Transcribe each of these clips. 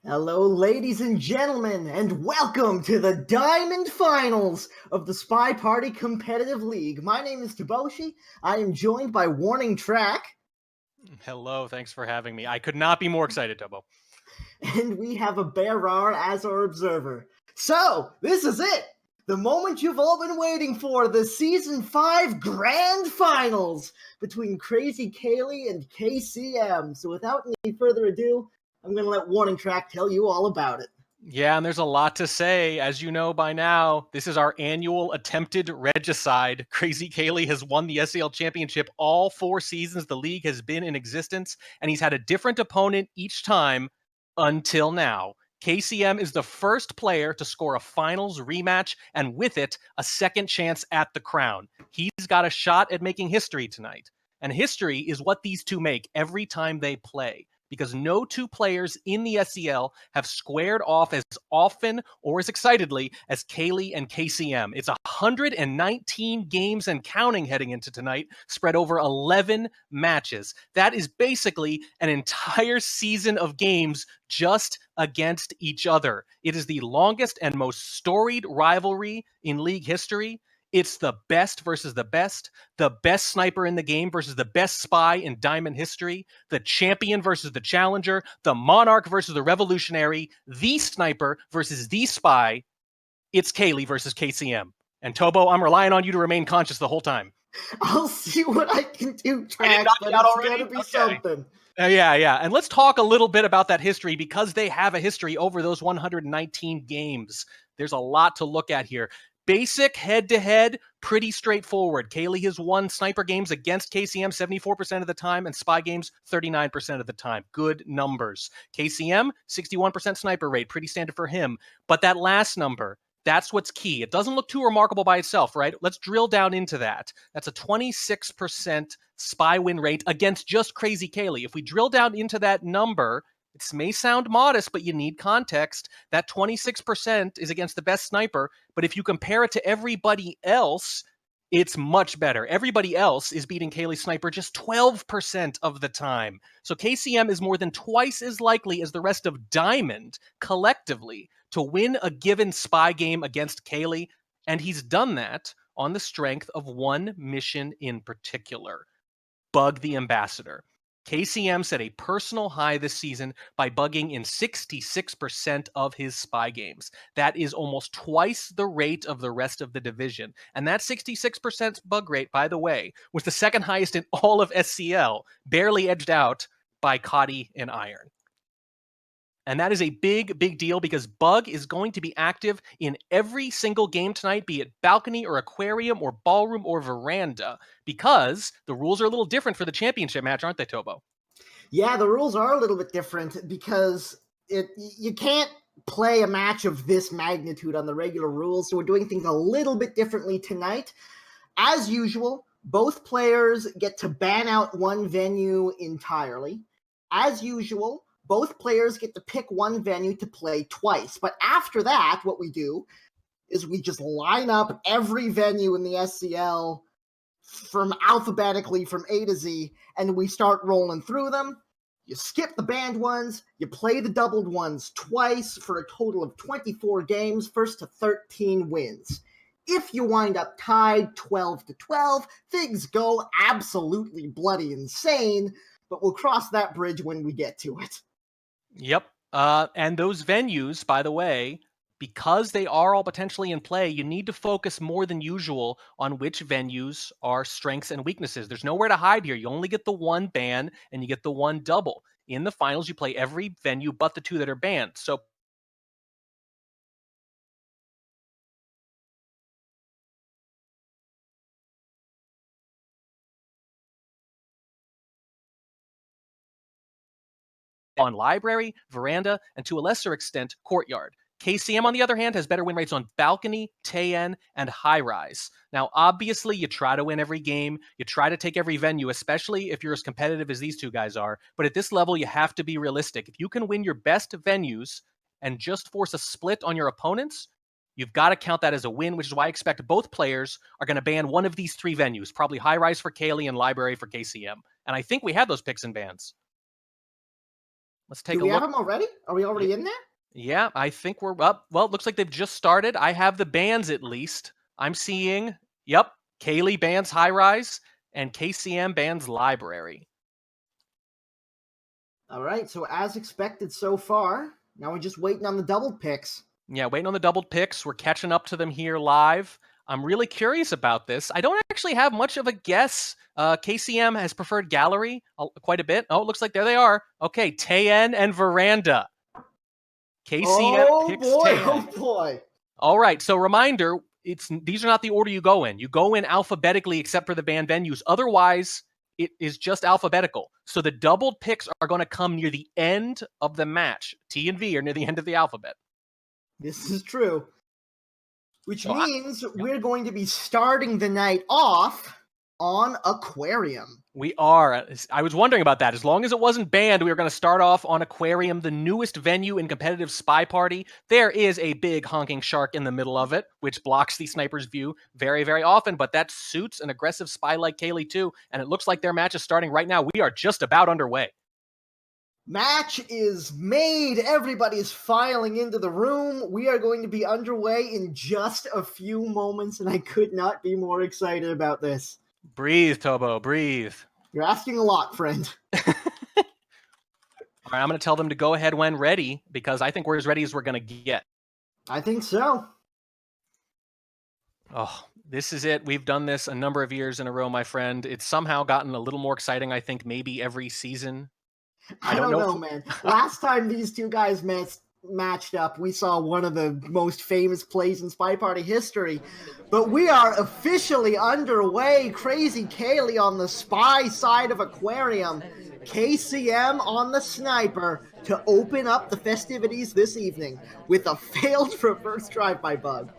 Hello, ladies and gentlemen, and welcome to the Diamond Finals of the Spy Party Competitive League. My name is Taboshi. I am joined by Warning Track. Hello, thanks for having me. I could not be more excited, Tobo. And we have a Bearar as our observer. So, this is it! The moment you've all been waiting for, the Season 5 Grand Finals between Krazycaley and KCM. So without any further ado, I'm going to let Warning Track tell you all about it. Yeah, and there's a lot to say. As you know by now, this is our annual attempted regicide. Krazycaley has won the SCL championship all 4 seasons the league has been in existence, and he's had a different opponent each time until now. KCM is the first player to score a finals rematch, and with it, a second chance at the crown. He's got a shot at making history tonight. And history is what these two make every time they play, because no two players in the SCL have squared off as often or as excitedly as Caley and KCM. It's 119 games and counting heading into tonight, spread over 11 matches. That is basically an entire season of games just against each other. It is the longest and most storied rivalry in league history. It's the best versus the best sniper in the game versus the best spy in Diamond history, the champion versus the challenger, the monarch versus the revolutionary, the sniper versus the spy. It's Caley versus KCM. And Tobo, I'm relying on you to remain conscious the whole time. I'll see what I can do, I didn't Track, knock but you out it's already? gonna be Okay. something. Yeah. And let's talk a little bit about that history, because they have a history over those 119 games. There's a lot to look at here. Basic head-to-head, pretty straightforward. Caley has won sniper games against KCM 74% of the time and spy games 39% of the time. Good numbers. KCM, 61% sniper rate, pretty standard for him. But that last number, that's what's key. It doesn't look too remarkable by itself, right? Let's drill down into that. That's a 26% spy win rate against just Krazycaley. If we drill down into that number, it may sound modest, but you need context. That 26% is against the best sniper, but if you compare it to everybody else, it's much better. Everybody else is beating Caley's sniper just 12% of the time. So KCM is more than twice as likely as the rest of Diamond collectively to win a given spy game against Caley, and he's done that on the strength of one mission in particular: bug the ambassador. KCM set a personal high this season by bugging in 66% of his spy games. That is almost twice the rate of the rest of the division. And that 66% bug rate, by the way, was the second highest in all of SCL, barely edged out by Cotty and Iron. And that is a big, big deal, because Bug is going to be active in every single game tonight, be it balcony or aquarium or ballroom or veranda, because the rules are a little different for the championship match, aren't they, Tobo? Yeah, the rules are a little bit different because you can't play a match of this magnitude on the regular rules, so we're doing things a little bit differently tonight. As usual, both players get to ban out one venue entirely. As usual, both players get to pick one venue to play twice. But after that, what we do is we just line up every venue in the SCL from alphabetically from A to Z, and we start rolling through them. You skip the banned ones, you play the doubled ones twice for a total of 24 games, first to 13 wins. If you wind up tied 12-12, things go absolutely bloody insane, but we'll cross that bridge when we get to it. Yep. And those venues, by the way, because they are all potentially in play, you need to focus more than usual on which venues are strengths and weaknesses. There's nowhere to hide here. You only get the one ban and you get the one double. In the finals, you play every venue but the two that are banned. So on library, veranda, and to a lesser extent, courtyard. KCM, on the other hand, has better win rates on balcony, Tayen, and high rise. Now, obviously, you try to win every game. You try to take every venue, especially if you're as competitive as these two guys are. But at this level, you have to be realistic. If you can win your best venues and just force a split on your opponents, you've got to count that as a win, which is why I expect both players are going to ban one of these three venues, probably high rise for Caley and library for KCM. And I think we have those picks and bans. Let's take Do a we have look. them already? Are we already in there? Yeah, I think we're up. Well, it looks like they've just started. I have the bands at least. I'm seeing, yep, Kaylee bands High Rise and KCM bands Library. All right, so as expected so far, now we're just waiting on the doubled picks. Yeah, waiting on the doubled picks. We're catching up to them here live. I'm really curious about this. I don't actually have much of a guess. KCM has preferred Gallery quite a bit. Oh, it looks like there they are. Okay, Tayen and Veranda. KCM Oh picks boy, Tayen. oh boy. All right, so reminder, these are not the order you go in. You go in alphabetically except for the band venues. Otherwise, it is just alphabetical. So the doubled picks are going to come near the end of the match. T and V are near the end of the alphabet. This is true. Which So means we're going to be starting the night off on Aquarium. we are. I was wondering about that. As long as it wasn't banned, we were going to start off on Aquarium, the newest venue in competitive Spy Party. There is a big honking shark in the middle of it, which blocks the sniper's view very, very often, but that suits an aggressive spy like Kaylee too, and it looks like their match is starting right now. We are just about underway. Match is made. Everybody's filing into the room. We are going to be underway in just a few moments, and I could not be more excited about this. Breathe, Tobo, breathe. You're asking a lot, friend. All right, I'm going to tell them to go ahead when ready, because I think we're as ready as we're going to get. I think so. Oh, this is it. We've done this a number of years in a row, my friend. It's somehow gotten a little more exciting, I think, maybe every season. I don't know, man. Last time these two guys matched up, we saw one of the most famous plays in Spy Party history. But we are officially underway. Krazycaley on the spy side of Aquarium. KCM on the sniper to open up the festivities this evening with a failed reverse drive-by bug.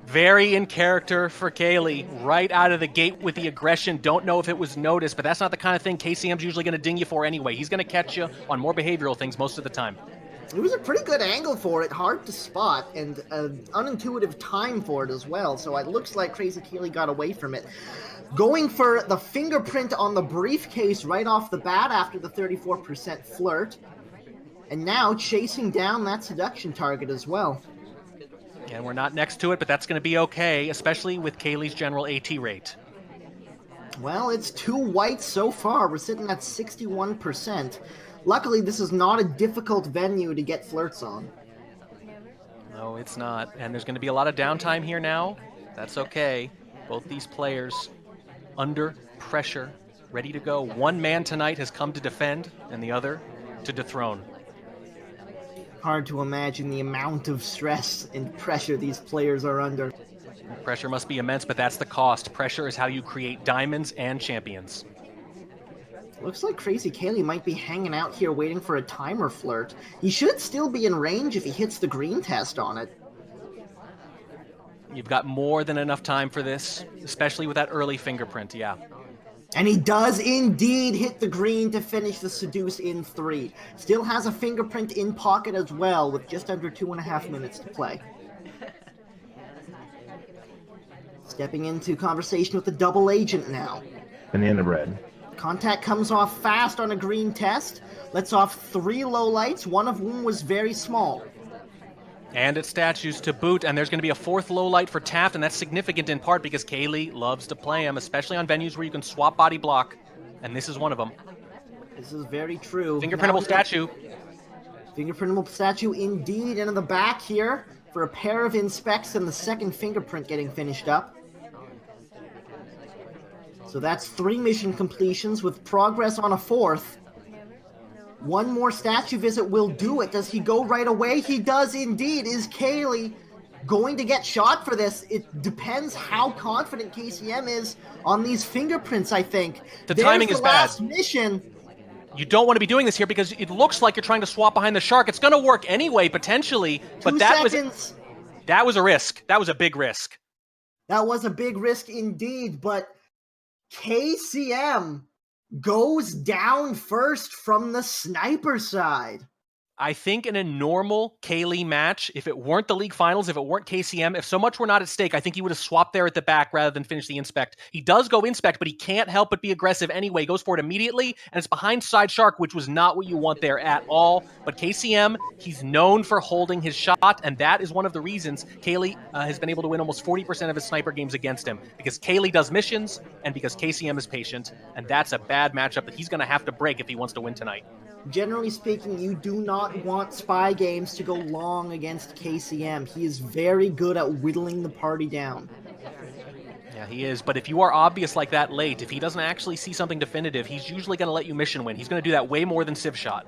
Very in character for Kaylee, right out of the gate with the aggression. Don't know if it was noticed, but that's not the kind of thing KCM's usually going to ding you for anyway. He's going to catch you on more behavioral things most of the time. It was a pretty good angle for it, hard to spot, and an unintuitive time for it as well, so it looks like Krazycaley got away from it. Going for the fingerprint on the briefcase right off the bat after the 34% flirt, and now chasing down that seduction target as well. And we're not next to it, but that's going to be okay, especially with Kaylee's general AT rate. Well, it's 2 whites so far. We're sitting at 61%. Luckily, this is not a difficult venue to get flirts on. No, it's not. And there's going to be a lot of downtime here now. That's okay. Both these players under pressure, ready to go. One man tonight has come to defend, and the other to dethrone. Hard to imagine the amount of stress and pressure these players are under. Pressure must be immense, but that's the cost. Pressure is how you create diamonds and champions. Looks like Krazycaley might be hanging out here waiting for a timer flirt. He should still be in range if he hits the green test on it. You've got more than enough time for this, especially with that early fingerprint, yeah. And he does indeed hit the green to finish the seduce in 3. Still has a fingerprint in pocket as well, with just under 2.5 minutes to play. Stepping into conversation with the double agent now. Banana bread. Contact comes off fast on a green test. Lets off 3 lowlights, one of whom was very small. And it's statues to boot, and there's going to be a 4th low light for Taft, and that's significant in part because Kaylee loves to play him, especially on venues where you can swap body block, and this is one of them. This is very true. Fingerprintable statue. Fingerprintable statue indeed, into the back here for a pair of inspects and the second fingerprint getting finished up. So that's 3 mission completions with progress on a 4th. One more statue visit will do it. Does he go right away? He does indeed. Is Kaylee going to get shot for this? It depends how confident KCM is on these fingerprints, I think. The timing is bad. Last mission. You don't want to be doing this here because it looks like you're trying to swap behind the shark. It's going to work anyway, potentially, but 2 that seconds. was a risk. That was a big risk. That was a big risk indeed, but KCM goes down first from the sniper side. I think in a normal Kaylee match, if it weren't the league finals, if it weren't KCM, if so much were not at stake, I think he would have swapped there at the back rather than finish the inspect. He does go inspect, but he can't help but be aggressive anyway. He goes for it immediately, and it's behind side shark, which was not what you want there at all. But KCM, he's known for holding his shot, and that is one of the reasons Kaylee has been able to win almost 40% of his sniper games against him, because Kaylee does missions, and because KCM is patient, and that's a bad matchup that he's going to have to break if he wants to win tonight. Generally speaking, you do not want spy games to go long against KCM. He is very good at whittling the party down. Yeah, he is. But if you are obvious like that late, if he doesn't actually see something definitive, he's usually going to let you mission win. He's going to do that way more than Civ Shot.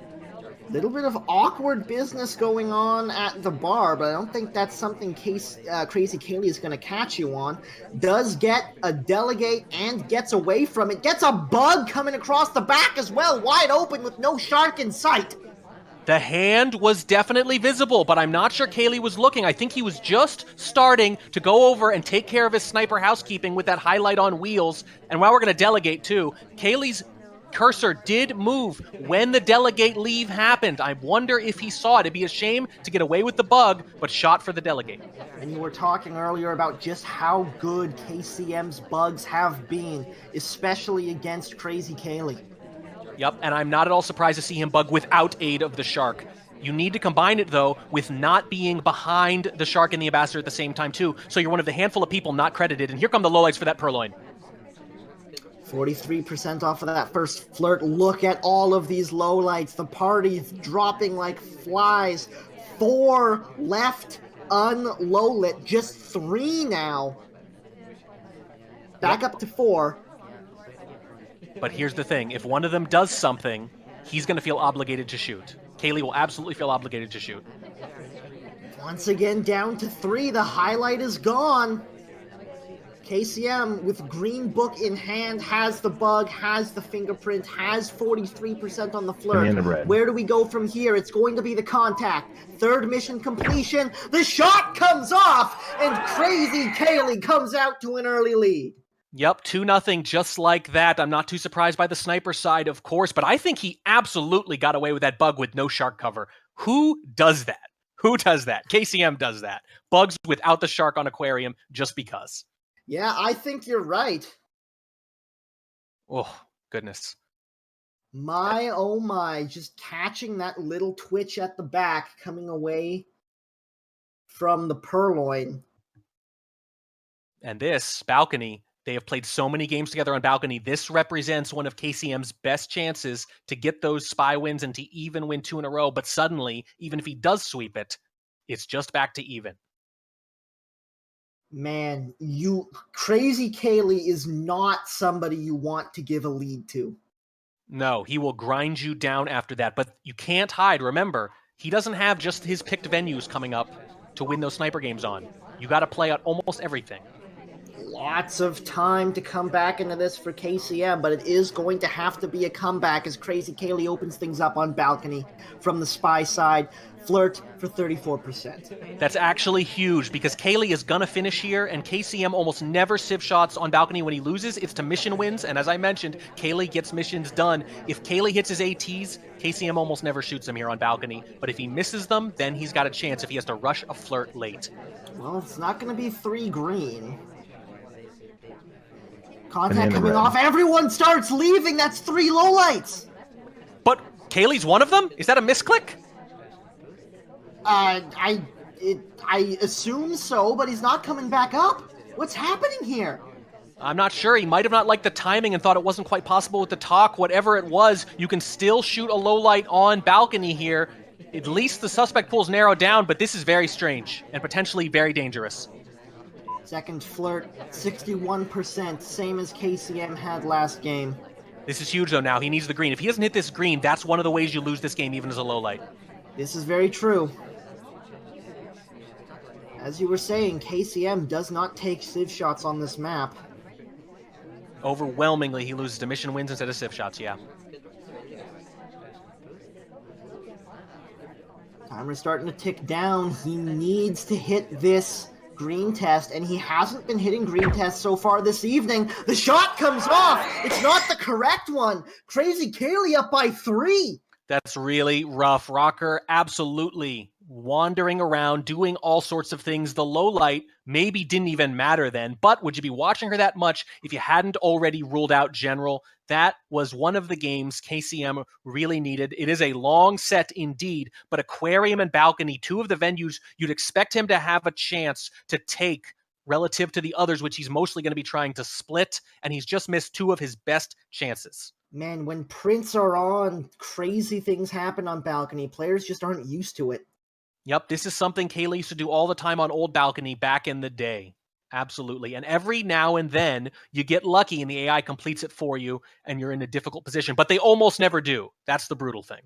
Little bit of awkward business going on at the bar, but I don't think that's something Krazycaley is going to catch you on. Does get a delegate and gets away from it. Gets a bug coming across the back as well, wide open with no shark in sight. The hand was definitely visible, but I'm not sure Kaylee was looking. I think he was just starting to go over and take care of his sniper housekeeping with that highlight on wheels. And while we're going to delegate too, Kaylee's cursor did move when the delegate leave happened. I wonder if he saw it. It'd be a shame to get away with the bug, but shot for the delegate. And you were talking earlier about just how good KCM's bugs have been, especially against Krazycaley. Yep, and I'm not at all surprised to see him bug without aid of the shark. You need to combine it, though, with not being behind the shark and the ambassador at the same time, too. So you're one of the handful of people not credited. And here come the lowlights for that purloin. 43% off of that first flirt. Look at all of these lowlights. The party's dropping like flies. 4 left unlowlit. Just 3 now. Back up to 4. But here's the thing. If one of them does something, he's going to feel obligated to shoot. Kaylee will absolutely feel obligated to shoot. Once again, down to 3. The highlight is gone. KCM, with green book in hand, has the bug, has the fingerprint, has 43% on the flirt. Where do we go from here? It's going to be the contact. 3rd mission completion. The shot comes off, and Krazycaley comes out to an early lead. Yep, 2-0, just like that. I'm not too surprised by the sniper side, of course, but I think he absolutely got away with that bug with no shark cover. Who does that? Who does that? KCM does that. Bugs without the shark on aquarium just because. Yeah, I think you're right. Oh, goodness. My, oh my, just catching that little twitch at the back coming away from the purloin. And this, balcony, they have played so many games together on balcony. This represents one of KCM's best chances to get those spy wins and to even win 2 in a row. But suddenly, even if he does sweep it, it's just back to even. Man, Krazycaley is not somebody you want to give a lead to. No, he will grind you down after that, but you can't hide. Remember, he doesn't have just his picked venues coming up to win those sniper games on. You got to play out almost everything. Lots of time to come back into this for KCM, but it is going to have to be a comeback as Krazycaley opens things up on balcony from the spy side. Flirt for 34%. That's actually huge because Kaylee is going to finish here, and KCM almost never civ shots on balcony when he loses. It's to mission wins, and as I mentioned, Kaylee gets missions done. If Kaylee hits his ATs, KCM almost never shoots him here on balcony, but if he misses them, then he's got a chance if he has to rush a flirt late. Well, it's not going to be 3 green. Contact coming off. Everyone starts leaving. That's 3 lowlights. But Kaylee's one of them? Is that a misclick? I assume so, but he's not coming back up. What's happening here? I'm not sure. He might have not liked the timing and thought it wasn't quite possible with the talk. Whatever it was, you can still shoot a low light on balcony here. At least the suspect pool's narrowed down, but this is very strange and potentially very dangerous. Second flirt, 61%, same as KCM had last game. This is huge, though, now. He needs the green. If he doesn't hit this green, that's one of the ways you lose this game, even as a low light. This is very true. As you were saying, KCM does not take civ shots on this map. Overwhelmingly, he loses to mission wins instead of civ shots, yeah. Timer's starting to tick down. He needs to hit this green test, and he hasn't been hitting green tests so far this evening. The shot comes off. It's not the correct one. Krazycaley up by 3. That's really rough. Rocker absolutely wandering around, doing all sorts of things. The low light maybe didn't even matter then, but would you be watching her that much if you hadn't already ruled out General? That was one of the games KCM really needed. It is a long set indeed, but Aquarium and Balcony, two of the venues you'd expect him to have a chance to take relative to the others, which he's mostly going to be trying to split, and he's just missed two of his best chances. Man, when prints are on, crazy things happen on Balcony. Players just aren't used to it. Yep, this is something Kaylee used to do all the time on Old Balcony back in the day. Absolutely. And every now and then you get lucky and the AI completes it for you and you're in a difficult position, but they almost never do. That's the brutal thing.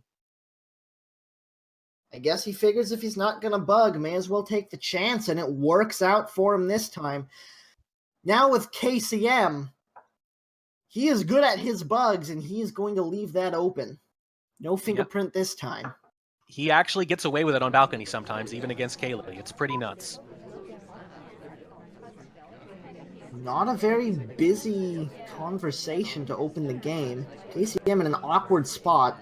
I guess he figures if he's not going to bug, may as well take the chance, and it works out for him this time. Now with KCM, he is good at his bugs, and he is going to leave that open. No fingerprint this time. He actually gets away with it on Balcony sometimes, even against Kaylee. It's pretty nuts. Not a very busy conversation to open the game. KCM in an awkward spot.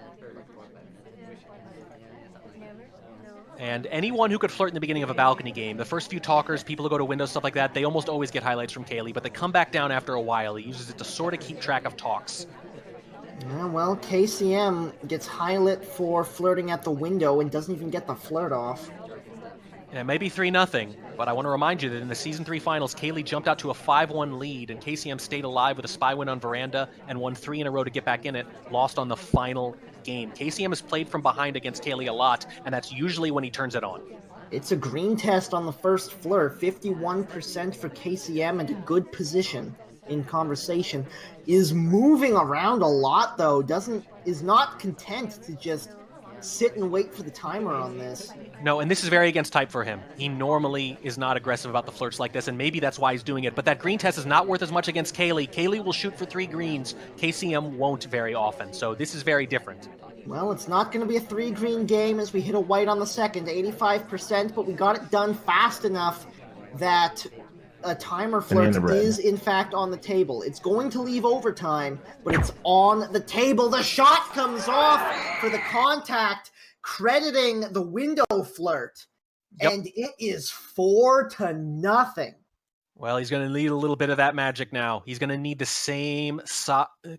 And anyone who could flirt in the beginning of a Balcony game, the first few talkers, people who go to Windows, stuff like that, they almost always get highlights from Kaylee, but they come back down after a while. He uses it to sort of keep track of talks. Yeah, well, KCM gets highlight for flirting at the window and doesn't even get the flirt off. And it may be 3-0, but I want to remind you that in the Season 3 finals, Kaylee jumped out to a 5-1 lead, and KCM stayed alive with a spy win on Veranda and won 3 in a row to get back in it, lost on the final game. KCM has played from behind against Kaylee a lot, and that's usually when he turns it on. It's a green test on the first flirt, 51% for KCM, and a good position in conversation. Is moving around a lot, though, is not content to just sit and wait for the timer on this. No, and this is very against type for him. He normally is not aggressive about the flirts like this, and maybe that's why he's doing it. But that green test is not worth as much against Kaylee. Kaylee will shoot for 3 greens. KCM won't very often, so this is very different. Well, it's not going to be a 3-green game as we hit a white on the second, 85%, but we got it done fast enough that a timer flirt is, in fact, on the table. It's going to leave overtime, but it's on the table. The shot comes off for the contact, crediting the window flirt, and it is 4-0. Well, he's going to need a little bit of that magic now. He's going to need the same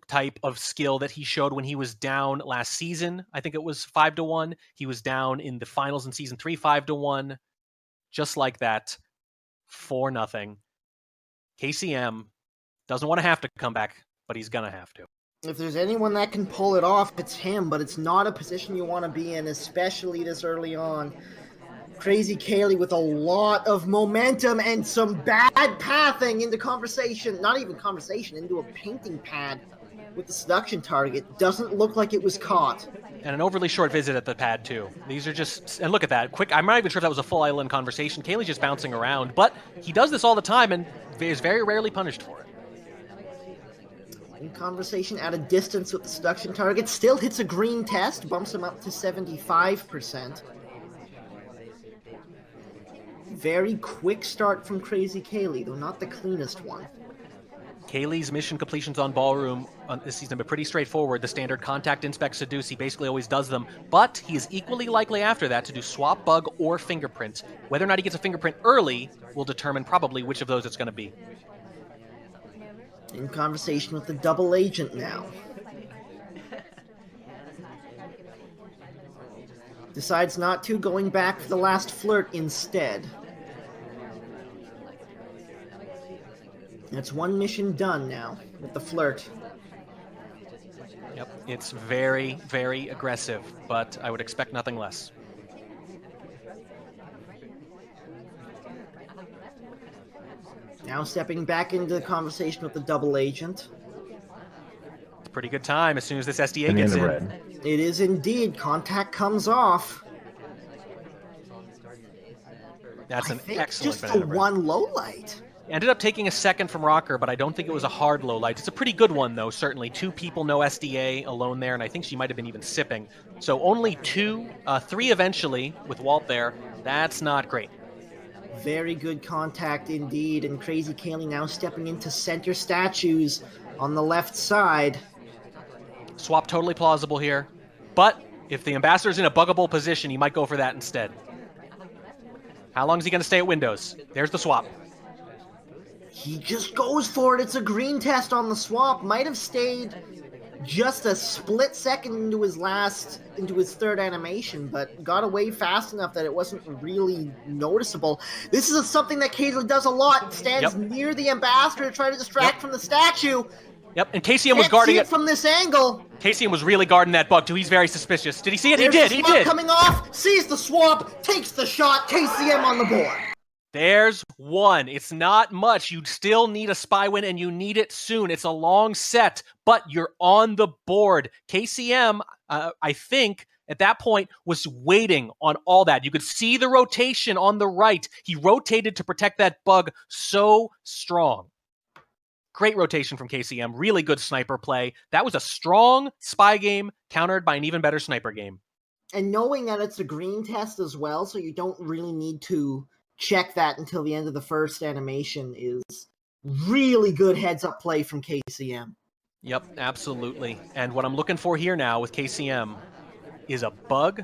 type of skill that he showed when he was down last season. I think it was 5-1. He was down in the finals in Season 3, 5-1. Just like that. 4-0. KCM doesn't want to have to come back, but he's going to have to. If there's anyone that can pull it off, it's him, but it's not a position you want to be in, especially this early on. Krazycaley with a lot of momentum and some bad pathing into conversation. Not even conversation, into a painting pad with the seduction target. Doesn't look like it was caught. And an overly short visit at the pad, too. These are just... And look at that. Quick. I'm not even sure if that was a full island conversation. Kaylee's just bouncing around. But he does this all the time and is very rarely punished for it. In conversation at a distance with the seduction target. Still hits a green test. Bumps him up to 75%. Very quick start from Krazycaley, though not the cleanest one. Kaylee's mission completions on Ballroom this season have been pretty straightforward. The standard contact, inspect, seduce, he basically always does them. But he is equally likely after that to do swap, bug, or fingerprint. Whether or not he gets a fingerprint early will determine probably which of those it's going to be. In conversation with the double agent now. Decides not to, going back for the last flirt instead. That's one mission done now with the flirt. Yep, it's very, very aggressive, but I would expect nothing less. Now stepping back into the conversation with the double agent. It's a pretty good time as soon as this SDA gets in. Red. It is indeed. Contact comes off. That's an excellent just the one low light. Ended up taking a second from Rocker, but I don't think it was a hard low light. It's a pretty good one, though, certainly. 2 people, no SDA, alone there, and I think she might have been even sipping. So only 3 eventually with Walt there. That's not great. Very good contact indeed, and Krazycaley now stepping into center statues on the left side. Swap totally plausible here, but If the ambassador's in a buggable position, he might go for that instead. How long is he going to stay at windows? There's the swap. He just goes for it. It's a green test on the swap. Might have stayed just a split second into his third animation, but got away fast enough that it wasn't really noticeable. This is something that Krazycaley does a lot. Stands near the ambassador to try to distract from the statue. Yep, and KCM was guarding it from this angle. KCM was really guarding that bug too. He's very suspicious. Did he see it? There's he did. The he swap did. Coming off, sees the swap, takes the shot. KCM on the board. There's one. It's not much. You still need a spy win, and you need it soon. It's a long set, but you're on the board. KCM, I think, at that point, was waiting on all that. You could see the rotation on the right. He rotated to protect that bug so strong. Great rotation from KCM. Really good sniper play. That was a strong spy game countered by an even better sniper game. And knowing that it's a green test as well, so you don't really need to check that until the end of the first animation, is really good heads-up play from KCM. Yep, absolutely. And what I'm looking for here now with KCM is a bug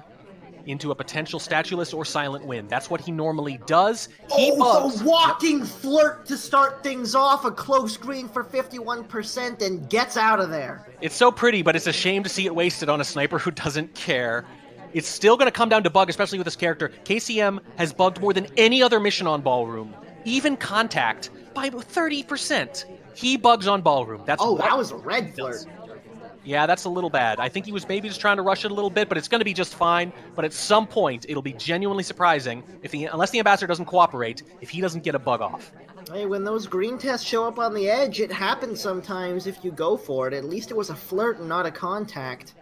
into a potential statueless or silent win. That's what he normally does. He bugs. The walking flirt to start things off, a close green for 51% and gets out of there. It's so pretty, but it's a shame to see it wasted on a sniper who doesn't care. It's still going to come down to bug, especially with this character. KCM has bugged more than any other mission on Ballroom, even Contact, by 30%. He bugs on Ballroom. That was a red flirt. Yeah, that's a little bad. I think he was maybe just trying to rush it a little bit, but it's going to be just fine. But at some point, it'll be genuinely surprising, unless the ambassador doesn't cooperate, if he doesn't get a bug off. Hey, when those green tests show up on the edge, it happens sometimes if you go for it. At least it was a flirt and not a contact.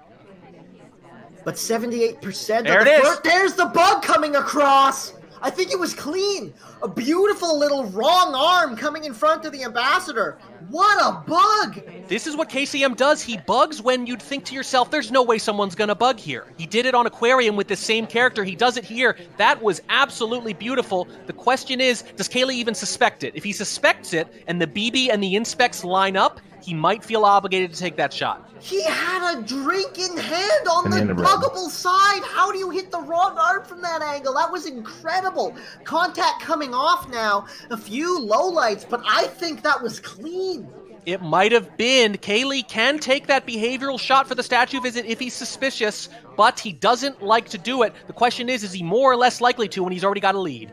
But 78% there of the it flirt, is. There's the bug coming across! I think it was clean. A beautiful little wrong arm coming in front of the ambassador. What a bug! This is what KCM does. He bugs when you'd think to yourself, there's no way someone's going to bug here. He did it on Aquarium with the same character. He does it here. That was absolutely beautiful. The question is, does Krazycaley even suspect it? If he suspects it and the BB and the inspects line up, he might feel obligated to take that shot. He had a drink in hand on the buggable side. How do you hit the wrong arm from that angle? That was incredible. Contact coming off now. A few lowlights, but I think that was clean. It might have been. Krazycaley can take that behavioral shot for the statue visit if he's suspicious, but he doesn't like to do it. The question is he more or less likely to when he's already got a lead?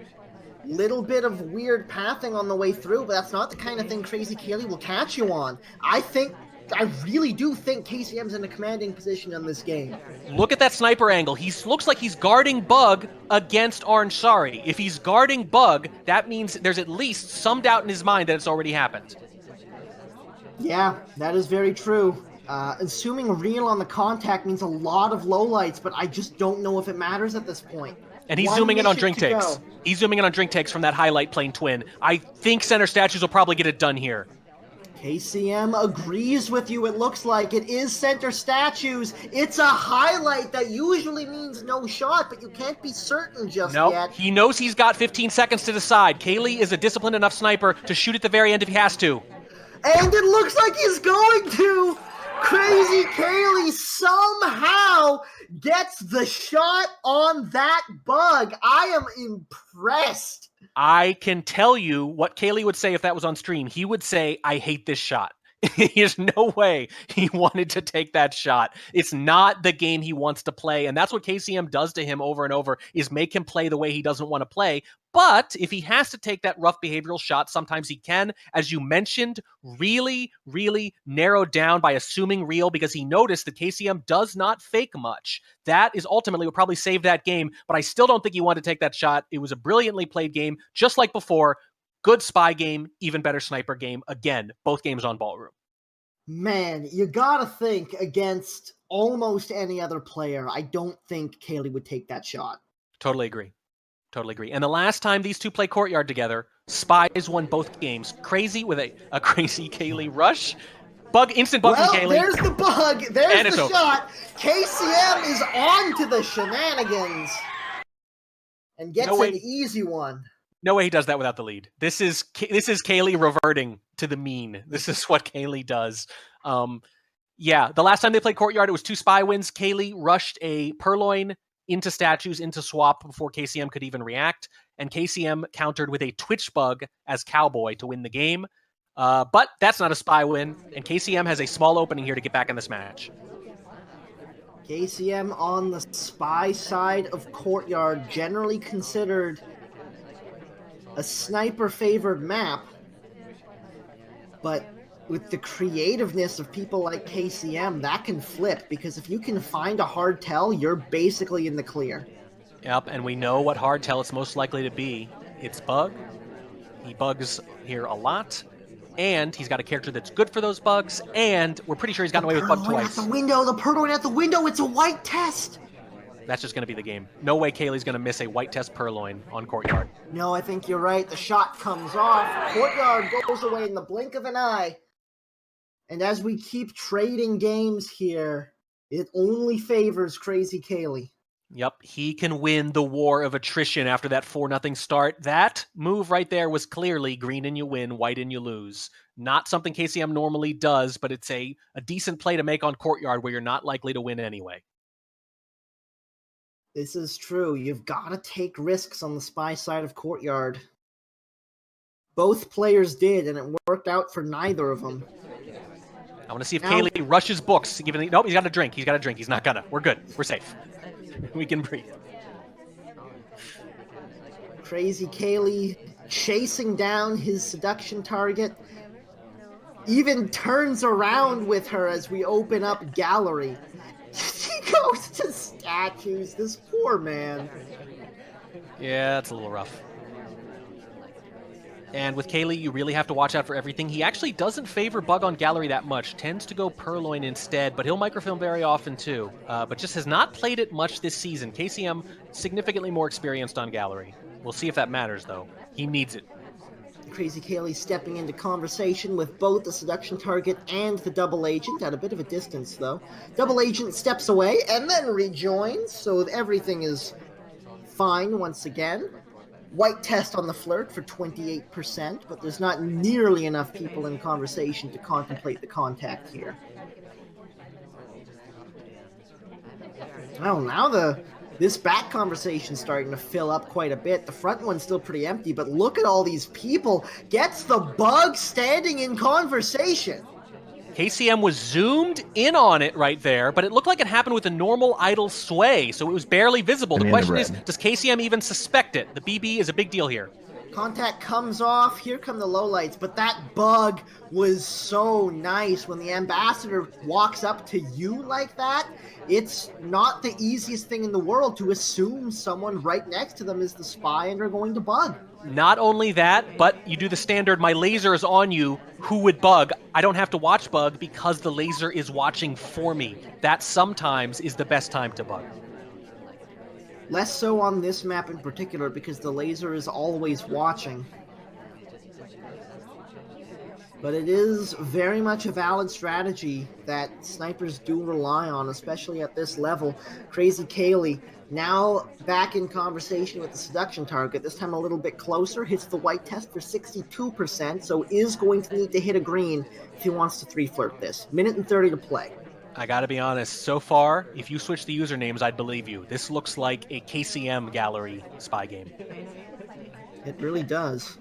Little bit of weird pathing on the way through, but that's not the kind of thing Krazycaley will catch you on. I really do think KCM's in a commanding position in this game. Look at that sniper angle. He looks like he's guarding Bug against Orange Sari. If he's guarding Bug, that means there's at least some doubt in his mind that it's already happened. Yeah, that is very true. Assuming real on the contact means a lot of lowlights, but I just don't know if it matters at this point. And he's zooming in on drink takes. He's zooming in on drink takes from that highlight plane twin. I think center statues will probably get it done here. KCM agrees with you, it looks like. It is center statues. It's a highlight that usually means no shot, but you can't be certain just yet. He knows he's got 15 seconds to decide. Krazycaley is a disciplined enough sniper to shoot at the very end if he has to. And it looks like he's going to! Krazycaley somehow gets the shot on that bug. I am impressed. I can tell you what Krazycaley would say if that was on stream. He would say, I hate this shot. There's no way he wanted to take that shot. It's not the game he wants to play, and that's what KCM does to him over and over, is make him play the way he doesn't want to play. But if he has to take that rough behavioral shot, sometimes he can. As you mentioned, really, really narrowed down by assuming real, because he noticed that KCM does not fake much. That is ultimately what probably saved that game, but I still don't think he wanted to take that shot. It was a brilliantly played game, just like before. Good spy game, even better sniper game. Again, both games on Ballroom. Man, you gotta think against almost any other player, I don't think Krazycaley would take that shot. Totally agree. Totally agree. And the last time these two play Courtyard together, Spies won both games. Crazy with a Krazycaley rush. Bug, instant bug from Krazycaley. There's the bug. There's the shot. KCM is on to the shenanigans. And gets an easy one. No way he does that without the lead. This is Krazycaley reverting to the mean. This is what Krazycaley does. Yeah, the last time they played Courtyard, it was 2 spy wins. Kaylee rushed a Purloin into statues, into swap before KCM could even react, and KCM countered with a Twitch bug as Cowboy to win the game. But that's not a spy win, and KCM has a small opening here to get back in this match. KCM on the spy side of Courtyard, generally considered a sniper-favored map, but with the creativeness of people like KCM, that can flip, because if you can find a hard tell, you're basically in the clear. Yep, and we know what hard tell it's most likely to be. It's Bug. He bugs here a lot, and he's got a character that's good for those bugs, and we're pretty sure he's gotten away with Bug twice. The window, the Purloin at the window, it's a white test! That's just going to be the game. No way Kaylee's going to miss a white test Purloin on Courtyard. No, I think you're right. The shot comes off. Courtyard goes away in the blink of an eye. And as we keep trading games here, it only favors Krazycaley. Yep, he can win the war of attrition after that 4-0 start. That move right there was clearly green and you win, white and you lose. Not something KCM normally does, but it's a decent play to make on Courtyard where you're not likely to win anyway. This is true. You've got to take risks on the spy side of Courtyard. Both players did, and it worked out for neither of them. I want to see if Kaylee rushes books. Nope, he's got a drink. He's got a drink. He's not gonna. We're good. We're safe. We can breathe. Krazycaley chasing down his seduction target. Even turns around with her as we open up gallery. He goes to statues. This poor man. Yeah, that's a little rough. And with Kaylee, you really have to watch out for everything. He actually doesn't favor Bug on Gallery that much. Tends to go Purloin instead, but he'll microfilm very often too. But just has not played it much this season. KCM, significantly more experienced on Gallery. We'll see if that matters, though. He needs it. Krazycaley stepping into conversation with both the seduction target and the double agent, at a bit of a distance, though. Double agent steps away and then rejoins, so everything is fine once again. White test on the flirt for 28%, but there's not nearly enough people in conversation to contemplate the contact here. Oh, now this back conversation's starting to fill up quite a bit. The front one's still pretty empty, but look at all these people. Gets the Bug standing in conversation. KCM was zoomed in on it right there, but it looked like it happened with a normal idle sway, so it was barely visible. The question is, does KCM even suspect it? The BB is a big deal here. Contact comes off. Here come the lowlights, but that Bug was so nice. When the ambassador walks up to you like that, it's not the easiest thing in the world to assume someone right next to them is the spy and are going to bug. Not only that, but you do the standard, my laser is on you, who would bug? I don't have to watch bug because the laser is watching for me. That sometimes is the best time to bug. Less so on this map in particular because the laser is always watching. But it is very much a valid strategy that snipers do rely on, especially at this level. Krazycaley now back in conversation with the seduction target, this time a little bit closer, hits the white test for 62%, so is going to need to hit a green if he wants to 3-flirt this. Minute and 30 to play. I gotta be honest, so far, if you switch the usernames, I'd believe you. This looks like a KCM Gallery spy game. It really does.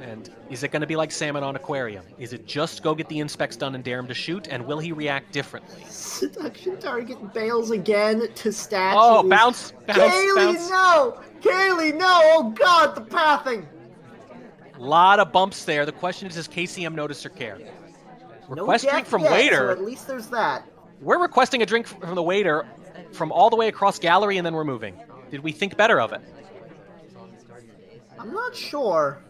And is it going to be like Salmon on Aquarium? Is it just go get the inspects done and dare him to shoot? And will he react differently? Seduction target bails again to statues. Oh, bounce, Kaylee, bounce. No! Kaylee, no! Oh, God, the pathing! A lot of bumps there. The question is, does KCM notice or care? Request drink from yet, waiter. So at least there's that. We're requesting a drink from the waiter from all the way across gallery, and then we're moving. Did we think better of it? I'm not sure.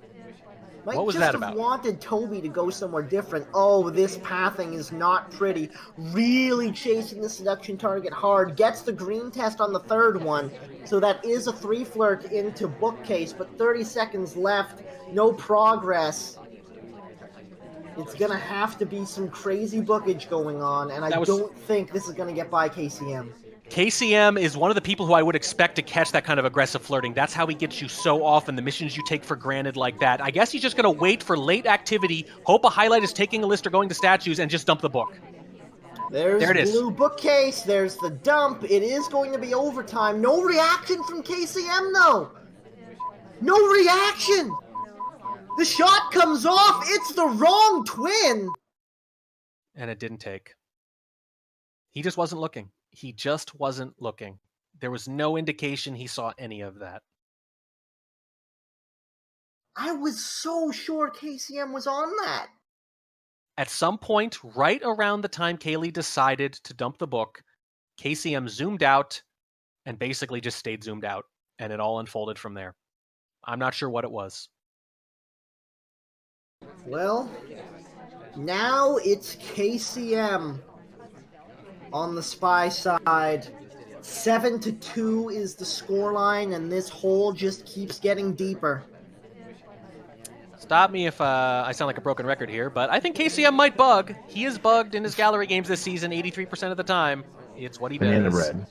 Might What was just that have about? Wanted Toby to go somewhere different. Oh, this pathing is not pretty. Really chasing the seduction target hard. Gets the green test on the third one. So that is a 3-flirt into bookcase, but 30 seconds left. No progress. It's going to have to be some crazy bookage going on, and I don't think this is going to get by KCM. KCM is one of the people who I would expect to catch that kind of aggressive flirting. That's how he gets you so often, the missions you take for granted like that. I guess he's just going to wait for late activity, hope a highlight is taking a list or going to statues, and just dump the book. There's There it is. blue bookcase, there's the dump. It is going to be overtime. No reaction from KCM, though. No reaction. The shot comes off. It's the wrong twin. And it didn't take. He just wasn't looking. He just wasn't looking. There was no indication he saw any of that. I was so sure KCM was on that. At some point, right around the time Kaylee decided to dump the book, KCM zoomed out and basically just stayed zoomed out, and it all unfolded from there. I'm not sure what it was. Well, now it's KCM on the SPY side. 7-2 is the scoreline, and this hole just keeps getting deeper. Stop me if I sound like a broken record here, but I think KCM might bug. He is bugged in his gallery games this season 83% of the time. It's what he does. Banana bread.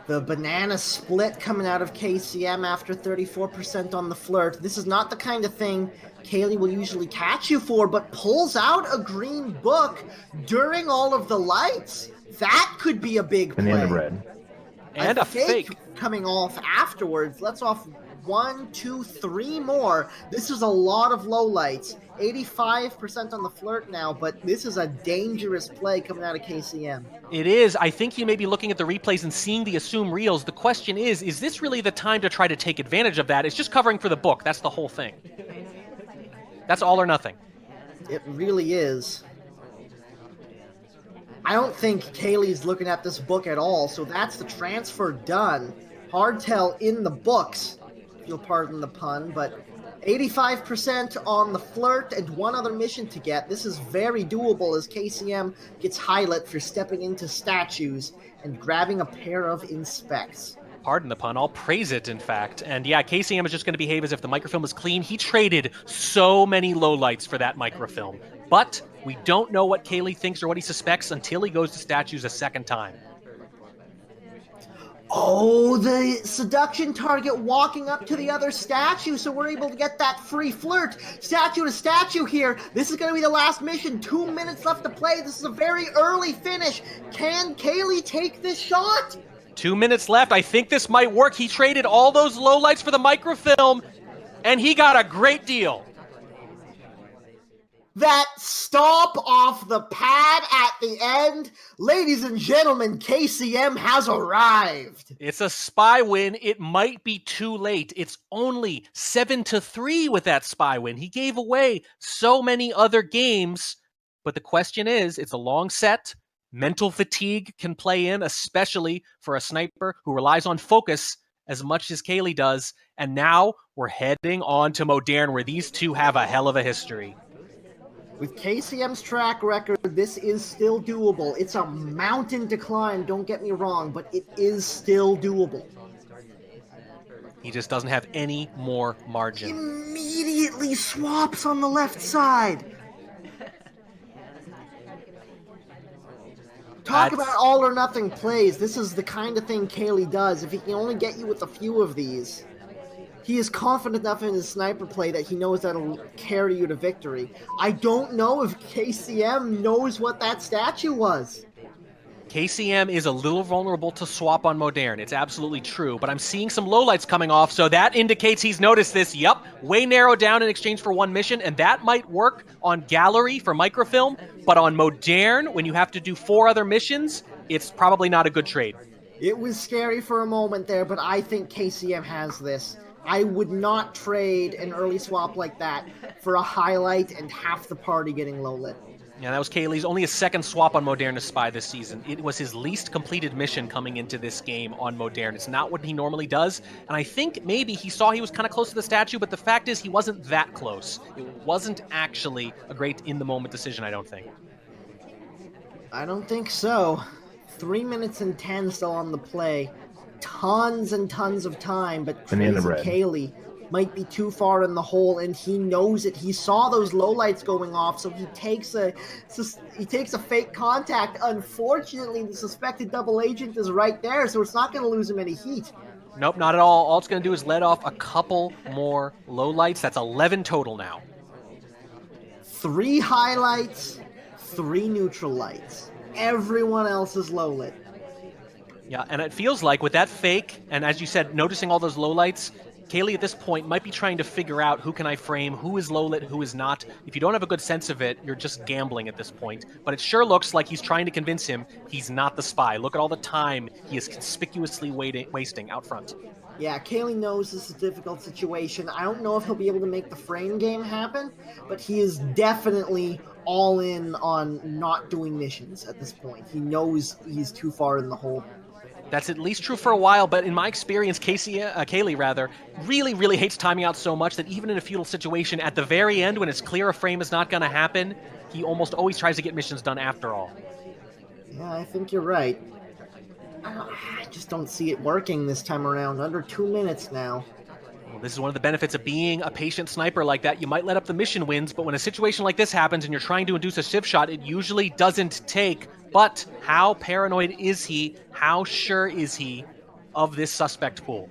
The banana split coming out of KCM after 34% on the flirt. This is not the kind of thing Kaylee will usually catch you for, but pulls out a green book during all of the lights. That could be a big play. Banana bread. And a fake coming off afterwards. Let's off 1, 2, 3 more. This is a lot of low lights. 85% on the flirt now, but this is a dangerous play coming out of KCM. It is. I think you may be looking at the replays and seeing the assume reels. The question is this really the time to try to take advantage of that? It's just covering for the book. That's the whole thing. That's all or nothing. It really is. I don't think Kaylee's looking at this book at all, so that's the transfer done. Hardtail in the books, if you'll pardon the pun, but 85% on the flirt and one other mission to get. This is very doable as KCM gets highlight for stepping into statues and grabbing a pair of inspects. Pardon the pun, I'll praise it, in fact. And yeah, KCM is just going to behave as if the microfilm is clean. He traded so many lowlights for that microfilm. But we don't know what Kaylee thinks or what he suspects until he goes to statues a second time. Oh, the seduction target walking up to the other statue, so we're able to get that free flirt. Statue to statue here. This is going to be the last mission. 2 minutes left to play. This is a very early finish. Can Kaylee take this shot? 2 minutes left. I think this might work. He traded all those lowlights for the microfilm, and he got a great deal. That stop off the pad at the end. Ladies and gentlemen, KCM has arrived. It's a SPY win. It might be too late. It's only 7-3 with that SPY win. He gave away so many other games, but the question is, it's a long set. Mental fatigue can play in, especially for a sniper who relies on focus as much as Kaylee does. And now we're heading on to Modern, where these two have a hell of a history. With KCM's track record, this is still doable. It's a mountain to climb, don't get me wrong, but it is still doable. He just doesn't have any more margin. Immediately swaps on the left side. Talk about all or nothing plays. This is the kind of thing Kaylee does. If he can only get you with a few of these, he is confident enough in his sniper play that he knows that'll carry you to victory. I don't know if KCM knows what that statue was. KCM is a little vulnerable to swap on Modern. It's absolutely true, but I'm seeing some lowlights coming off, so that indicates he's noticed this. Yup, way narrowed down in exchange for one mission, and that might work on Gallery for microfilm, but on Modern, when you have to do 4 other missions, it's probably not a good trade. It was scary for a moment there, but I think KCM has this. I would not trade an early swap like that for a highlight and half the party getting low lit. Yeah, that was Kaylee's only his second swap on Modern to SPY this season. It was his least completed mission coming into this game on Modern. It's not what he normally does, and I think maybe he saw he was kind of close to the statue, but the fact is he wasn't that close. It wasn't actually a great in-the-moment decision, I don't think. I don't think so. 3 minutes and 10 still on the play. Tons and tons of time, but Krazycaley might be too far in the hole, and he knows it. He saw those lowlights going off, so he takes a fake contact. Unfortunately, the suspected double agent is right there, so it's not going to lose him any heat. Nope, not at all. All it's going to do is let off a couple more lowlights. That's 11 total now. 3 highlights, 3 neutral lights. Everyone else is low lit. Yeah, and it feels like with that fake, and as you said, noticing all those lowlights, Kaylee at this point might be trying to figure out who can I frame, who is low lit, who is not. If you don't have a good sense of it, you're just gambling at this point. But it sure looks like he's trying to convince him he's not the spy. Look at all the time he is conspicuously wasting out front. Yeah, Kaylee knows this is a difficult situation. I don't know if he'll be able to make the frame game happen, but he is definitely all in on not doing missions at this point. He knows he's too far in the hole. That's at least true for a while, but in my experience, Kaylee really hates timing out so much that even in a futile situation, at the very end, when it's clear a frame is not going to happen, he almost always tries to get missions done after all. Yeah, I think you're right. I just don't see it working this time around. Under 2 minutes now. Well, this is one of the benefits of being a patient sniper like that. You might let up the mission wins, but when a situation like this happens and you're trying to induce a shiv shot, it usually doesn't take. But how paranoid is he? How sure is he of this suspect pool?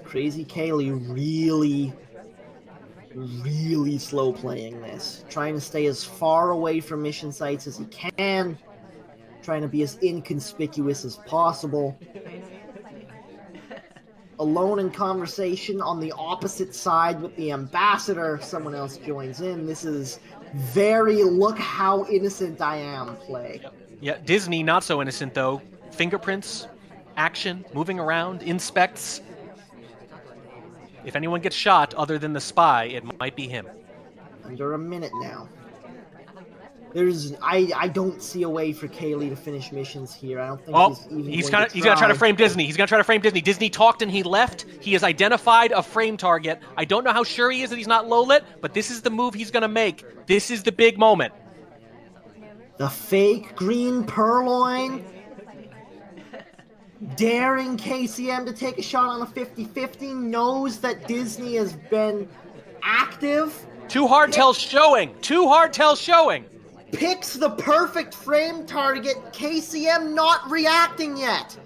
Krazycaley really slow playing this. Trying to stay as far away from mission sites as he can. Trying to be as inconspicuous as possible. Alone in conversation on the opposite side with the ambassador. Someone else joins in. This is very look how innocent I am play. Yeah, Disney not so innocent though. Fingerprints, action, moving around, inspects. If anyone gets shot other than the spy, it might be him. Under a minute now. I don't see a way for Kaylee to finish missions here. I don't think he's gonna try to frame Disney. He's gonna try to frame Disney. Disney talked and he left. He has identified a frame target. I don't know how sure he is that he's not low lit, but this is the move he's gonna make. This is the big moment. The fake green purloin. Daring KCM to take a shot on a 50-50. Knows that Disney has been active. Too hard tells showing. Too hard tells showing. Picks the perfect frame target. KCM not reacting yet.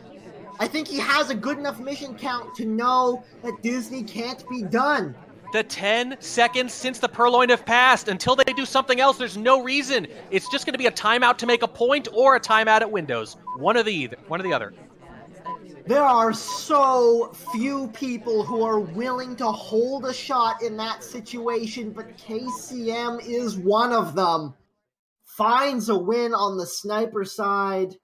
I think he has a good enough mission count to know that Disney can't be done. The 10 seconds since the purloin have passed. Until they do something else, there's no reason. It's just going to be a timeout to make a point or a timeout at windows. One or the other. There are so few people who are willing to hold a shot in that situation, but KCM is one of them. Finds a win on the sniper side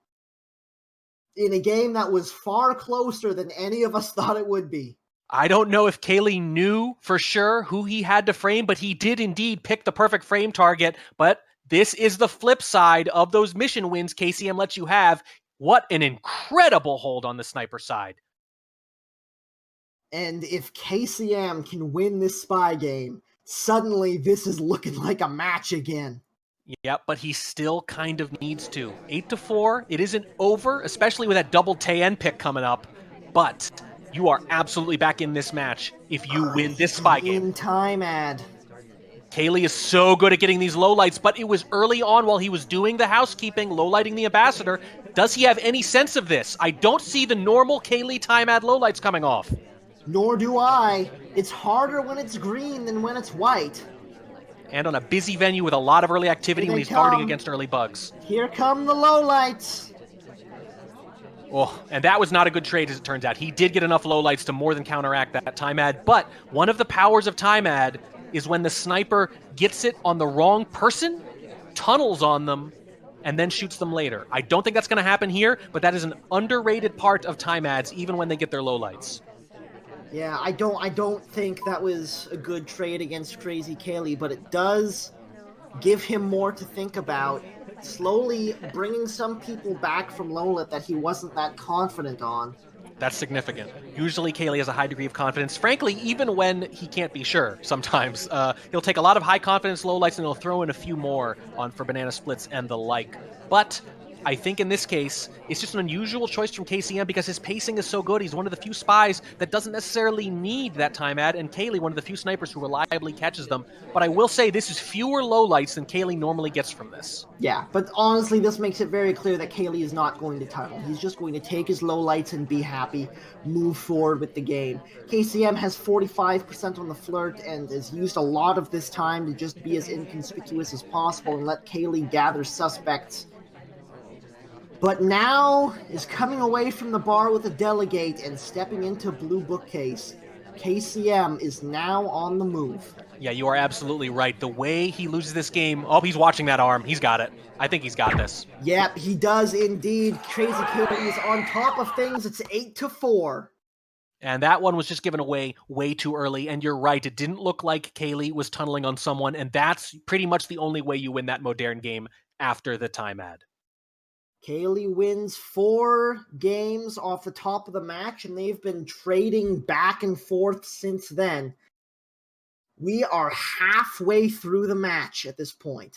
in a game that was far closer than any of us thought it would be. I don't know if Kaylee knew for sure who he had to frame, but he did indeed pick the perfect frame target. But this is the flip side of those mission wins KCM lets you have. What an incredible hold on the sniper side. And if KCM can win this spy game, suddenly this is looking like a match again. Yep, but he still kind of needs to. 8-4, it isn't over, especially with that double Tayen pick coming up, but you are absolutely back in this match if you win this spy game. In time ad. Kaylee is so good at getting these lowlights, but it was early on while he was doing the housekeeping, lowlighting the ambassador. Does he have any sense of this? I don't see the normal Kaylee time ad lowlights coming off. Nor do I. It's harder when it's green than when it's white. And on a busy venue with a lot of early activity when he's guarding against early bugs. Here come the lowlights. Oh, and that was not a good trade as it turns out. He did get enough lowlights to more than counteract that time ad, but one of the powers of time ad is when the sniper gets it on the wrong person, tunnels on them, and then shoots them later. I don't think that's going to happen here, but that is an underrated part of time ads, even when they get their lowlights. Yeah, I don't think that was a good trade against Krazycaley, but it does give him more to think about. Slowly bringing some people back from Lola that he wasn't that confident on. That's significant. Usually Kaylee has a high degree of confidence. Frankly, even when he can't be sure sometimes. He'll take a lot of high confidence lowlights and he'll throw in a few more on for banana splits and the like. But I think in this case, it's just an unusual choice from KCM because his pacing is so good. He's one of the few spies that doesn't necessarily need that time ad, and Kaylee, one of the few snipers who reliably catches them. But I will say this is fewer lowlights than Kaylee normally gets from this. Yeah, but honestly, this makes it very clear that Kaylee is not going to tunnel. He's just going to take his lowlights and be happy, move forward with the game. KCM has 45% on the flirt and has used a lot of this time to just be as inconspicuous as possible and let Kaylee gather suspects. But now is coming away from the bar with a delegate and stepping into blue bookcase. KCM is now on the move. Yeah, you are absolutely right. The way he loses this game, oh, he's watching that arm. He's got it. I think he's got this. Yep, he does indeed. Krazycaley is on top of things. It's 8-4. And that one was just given away way too early. And you're right, it didn't look like Kaylee was tunneling on someone. And that's pretty much the only way you win that modern game after the time ad. Kaylee wins 4 games off the top of the match, and they've been trading back and forth since then. We are halfway through the match at this point.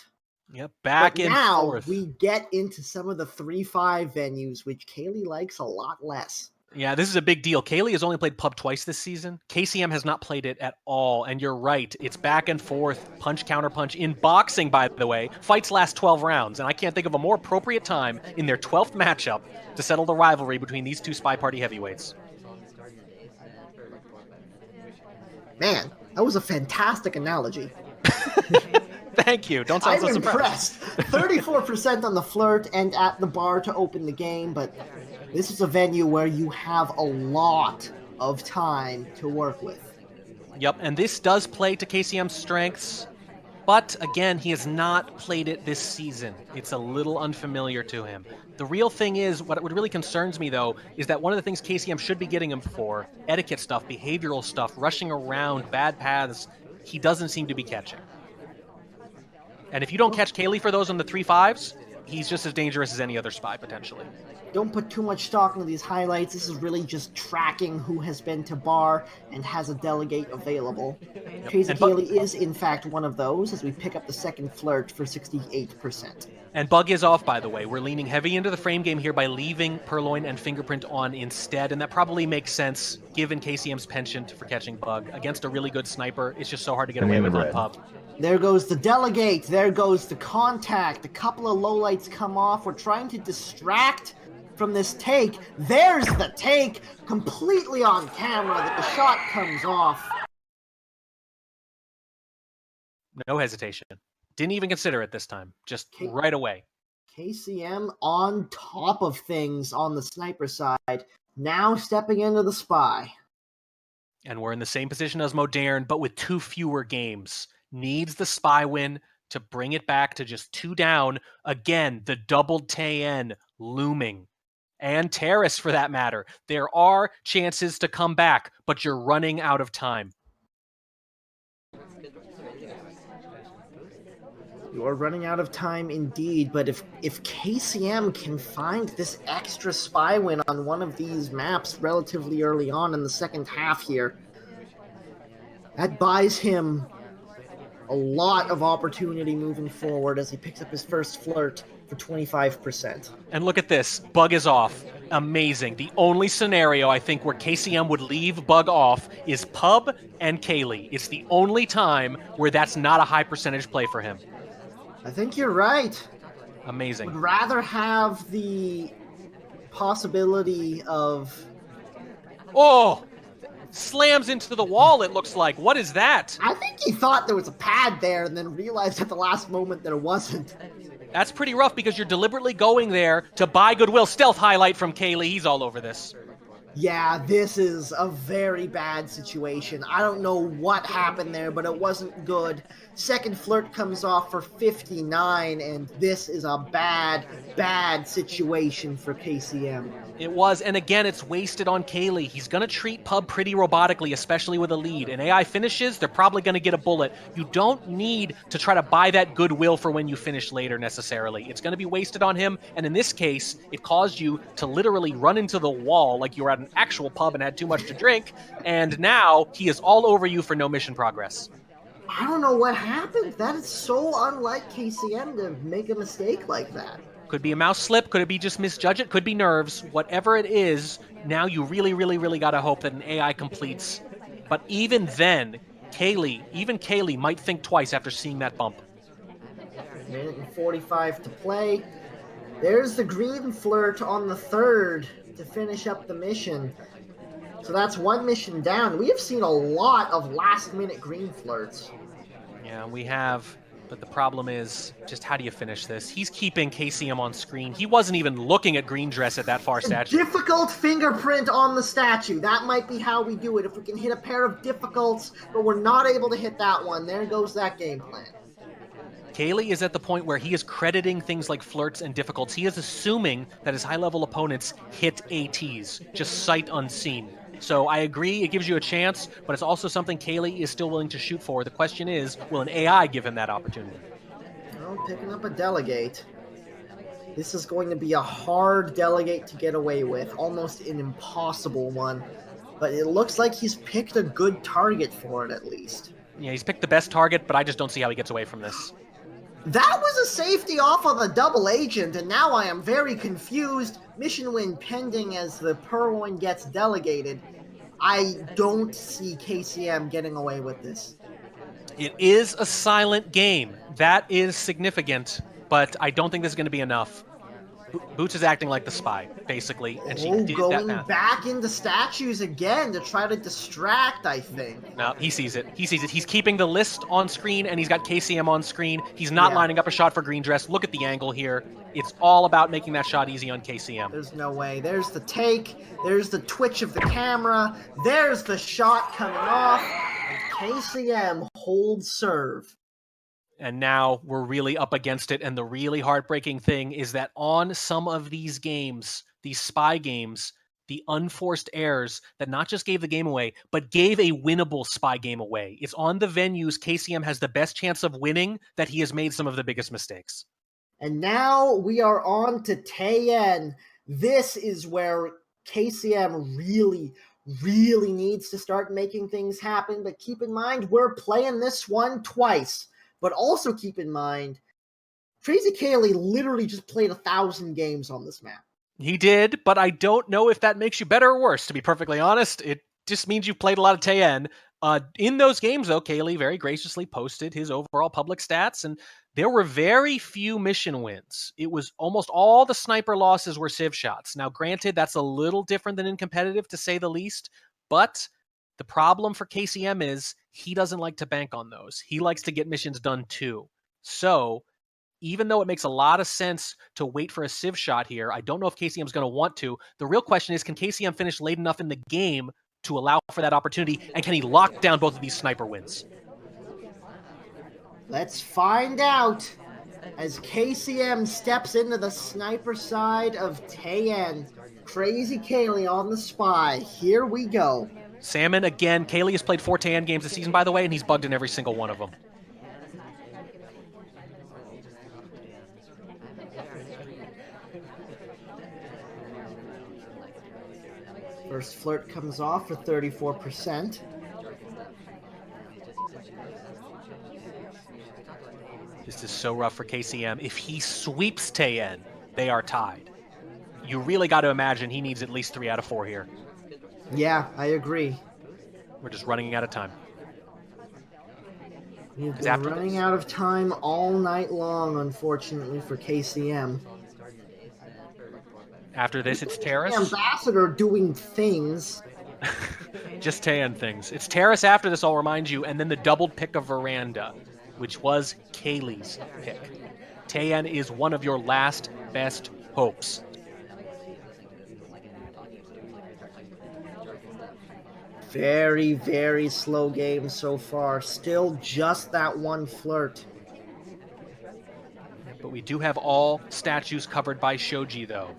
Yep, back but and now forth. We get into some of the 3-5 venues, which Kaylee likes a lot less. Yeah, this is a big deal. Kaylee has only played pub twice this season. KCM has not played it at all. And you're right, it's back and forth, punch, counter punch. In boxing, by the way, fights last 12 rounds. And I can't think of a more appropriate time in their 12th matchup to settle the rivalry between these two Spy Party heavyweights. Man, that was a fantastic analogy. Thank you. Don't sound so surprised. I'm impressed. 34% on the flirt and at the bar to open the game, but this is a venue where you have a lot of time to work with. Yep, and this does play to KCM's strengths, but again, he has not played it this season. It's a little unfamiliar to him. The real thing is, what really concerns me, though, is that one of the things KCM should be getting him for, etiquette stuff, behavioral stuff, rushing around, bad paths, he doesn't seem to be catching. And if you don't catch Kaylee for those on the 3-5s, he's just as dangerous as any other spy, potentially. Don't put too much stock into these highlights. This is really just tracking who has been to bar and has a delegate available. Yep. Krazycaley is, in fact, one of those, as we pick up the second flirt for 68%. And Bug is off, by the way. We're leaning heavy into the frame game here by leaving Purloin and Fingerprint on instead, and that probably makes sense, given KCM's penchant for catching Bug. Against a really good sniper, it's just so hard to get away with on pub. There goes the delegate. There goes the contact. A couple of lowlights come off. We're trying to distract from this take. There's the take, completely on camera that the shot comes off. No hesitation. Didn't even consider it this time. Just right away. KCM on top of things on the sniper side, now stepping into the spy. And we're in the same position as Modern, but with 2 fewer games. Needs the spy win to bring it back to just 2 down. Again, the doubled Tayen looming. And Terrace, for that matter. There are chances to come back, but you're running out of time. You are running out of time indeed, but if KCM can find this extra spy win on one of these maps relatively early on in the second half here, that buys him a lot of opportunity moving forward as he picks up his first flirt for 25%. And look at this. Bug is off. Amazing. The only scenario I think where KCM would leave Bug off is Pub and Kaylee. It's the only time where that's not a high percentage play for him. I think you're right. Amazing. Would rather have the possibility of... Oh! Slams into the wall, it looks like. What is that? I think he thought there was a pad there and then realized at the last moment that it wasn't. That's pretty rough because you're deliberately going there to buy goodwill. Stealth highlight from Kaylee. He's all over this. Yeah, this is a very bad situation. I don't know what happened there, but it wasn't good. Second flirt comes off for 59, and this is a bad, bad situation for KCM. It was, and again, it's wasted on Kaylee. He's going to treat Pub pretty robotically, especially with a lead. And AI finishes, they're probably going to get a bullet. You don't need to try to buy that goodwill for when you finish later, necessarily. It's going to be wasted on him, and in this case, it caused you to literally run into the wall like you were at an actual pub and had too much to drink, and now he is all over you for no mission progress. I don't know what happened. That is so unlike KCM to make a mistake like that. Could be a mouse slip, could it be just misjudge it, could be nerves. Whatever it is, now you really got to hope that an AI completes. But even then, even Kaylee might think twice after seeing that bump. Minute and 45 to play. There's the green flirt on the third to finish up the mission. So that's one mission down. We have seen a lot of last-minute green flirts. Yeah, we have, but the problem is just how do you finish this? He's keeping KCM on screen. He wasn't even looking at green dress at that far statue. Difficult fingerprint on the statue. That might be how we do it. If we can hit a pair of difficults, but we're not able to hit that one, there goes that game plan. Kaylee is at the point where he is crediting things like flirts and difficulties. He is assuming that his high-level opponents hit ATs, just sight unseen. So I agree, it gives you a chance, but it's also something Kaylee is still willing to shoot for. The question is, will an AI give him that opportunity? Well, picking up a delegate. This is going to be a hard delegate to get away with, almost an impossible one. But it looks like he's picked a good target for it, at least. Yeah, he's picked the best target, but I just don't see how he gets away from this. That was a safety off of a double agent, and now I am very confused. Mission win pending as the Purloin gets delegated. I don't see KCM getting away with this. It is a silent game. That is significant, but I don't think this is going to be enough. Boots is acting like the spy, basically, and she did going that back into statues again to try to distract, I think. No, he sees it. He sees it. He's keeping the list on screen, and he's got KCM on screen. He's not lining up a shot for green dress. Look at the angle here. It's all about making that shot easy on KCM. There's no way. There's the take. There's the twitch of the camera. There's the shot coming off. And KCM holds serve. And now we're really up against it. And the really heartbreaking thing is that on some of these games, these spy games, the unforced errors that not just gave the game away, but gave a winnable spy game away. It's on the venues KCM has the best chance of winning that he has made some of the biggest mistakes. And now we are on to Taeyen. This is where KCM really needs to start making things happen. But keep in mind, we're playing this one twice. But also keep in mind, Krazycaley literally just played 1,000 games on this map. He did, but I don't know if that makes you better or worse, to be perfectly honest. It just means you've played a lot of Taeyen. In those games, though, Kaylee very graciously posted his overall public stats, and there were very few mission wins. It was almost all the sniper losses were civ shots. Now, granted, that's a little different than in competitive, to say the least, but the problem for KCM is he doesn't like to bank on those. He likes to get missions done too. So even though it makes a lot of sense to wait for a civ shot here, I don't know if KCM's going to want to. The real question is, can KCM finish late enough in the game to allow for that opportunity, and can he lock down both of these sniper wins? Let's find out as KCM steps into the sniper side of Taeyen. Krazycaley on the spy. Here we go. Salmon again. Kaylee has played 4 Taeyen games this season, by the way, and he's bugged in every single one of them. First flirt comes off for 34%. This is so rough for KCM. If he sweeps Taeyen, they are tied. You really got to imagine he needs at least 3 out of 4 here. Yeah, I agree. We're just running out of time. We've been running out of time all night long, unfortunately, for KCM. After this, it's Terrace. Ambassador doing things. Just Taeyen things. It's Terrace after this, I'll remind you, and then the doubled pick of Veranda, which was Kaylee's pick. Taeyen is one of your last best hopes. Very slow game so far. Still just that one flirt. But we do have all statues covered by Shoji, though.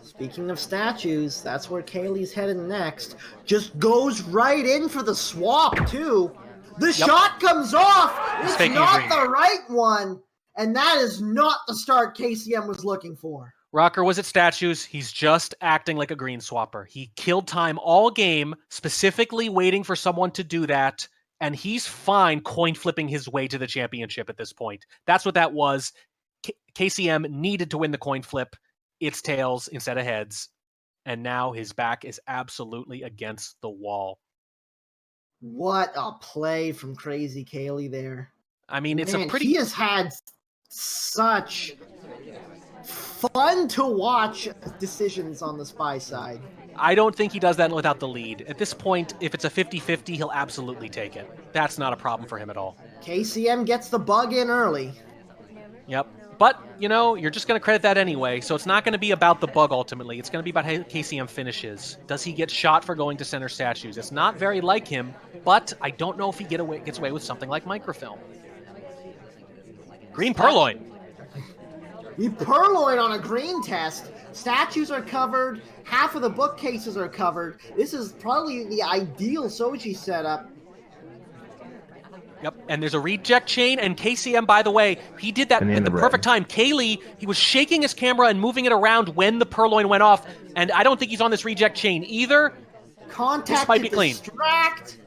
Speaking of statues, that's where Kaylee's heading next. Just goes right in for the swap, too. The shot comes off! It's not the right one! And that is not the start KCM was looking for. Rocker was at statues. He's just acting like a green swapper. He killed time all game, specifically waiting for someone to do that, and he's fine coin flipping his way to the championship at this point. That's what that was. KCM needed to win the coin flip. It's tails instead of heads, and now his back is absolutely against the wall. What a play from Krazycaley there. I mean, it's a pretty... He has had such fun to watch decisions on the SPY side. I don't think he does that without the lead. At this point, if it's a 50-50, he'll absolutely take it. That's not a problem for him at all. KCM gets the bug in early. Yep. But, you know, you're just going to credit that anyway, so it's not going to be about the bug ultimately. It's going to be about how KCM finishes. Does he get shot for going to center statues? It's not very like him, but I don't know if he gets away with something like microfilm. Green Purloin. We Purloin on a green test. Statues are covered. Half of the bookcases are covered. This is probably the ideal Soji setup. Yep, and there's a reject chain, and KCM, by the way, he did that at the perfect time. Kaylee, he was shaking his camera and moving it around when the Purloin went off, and I don't think he's on this reject chain either. Contact this might be to clean. Distract.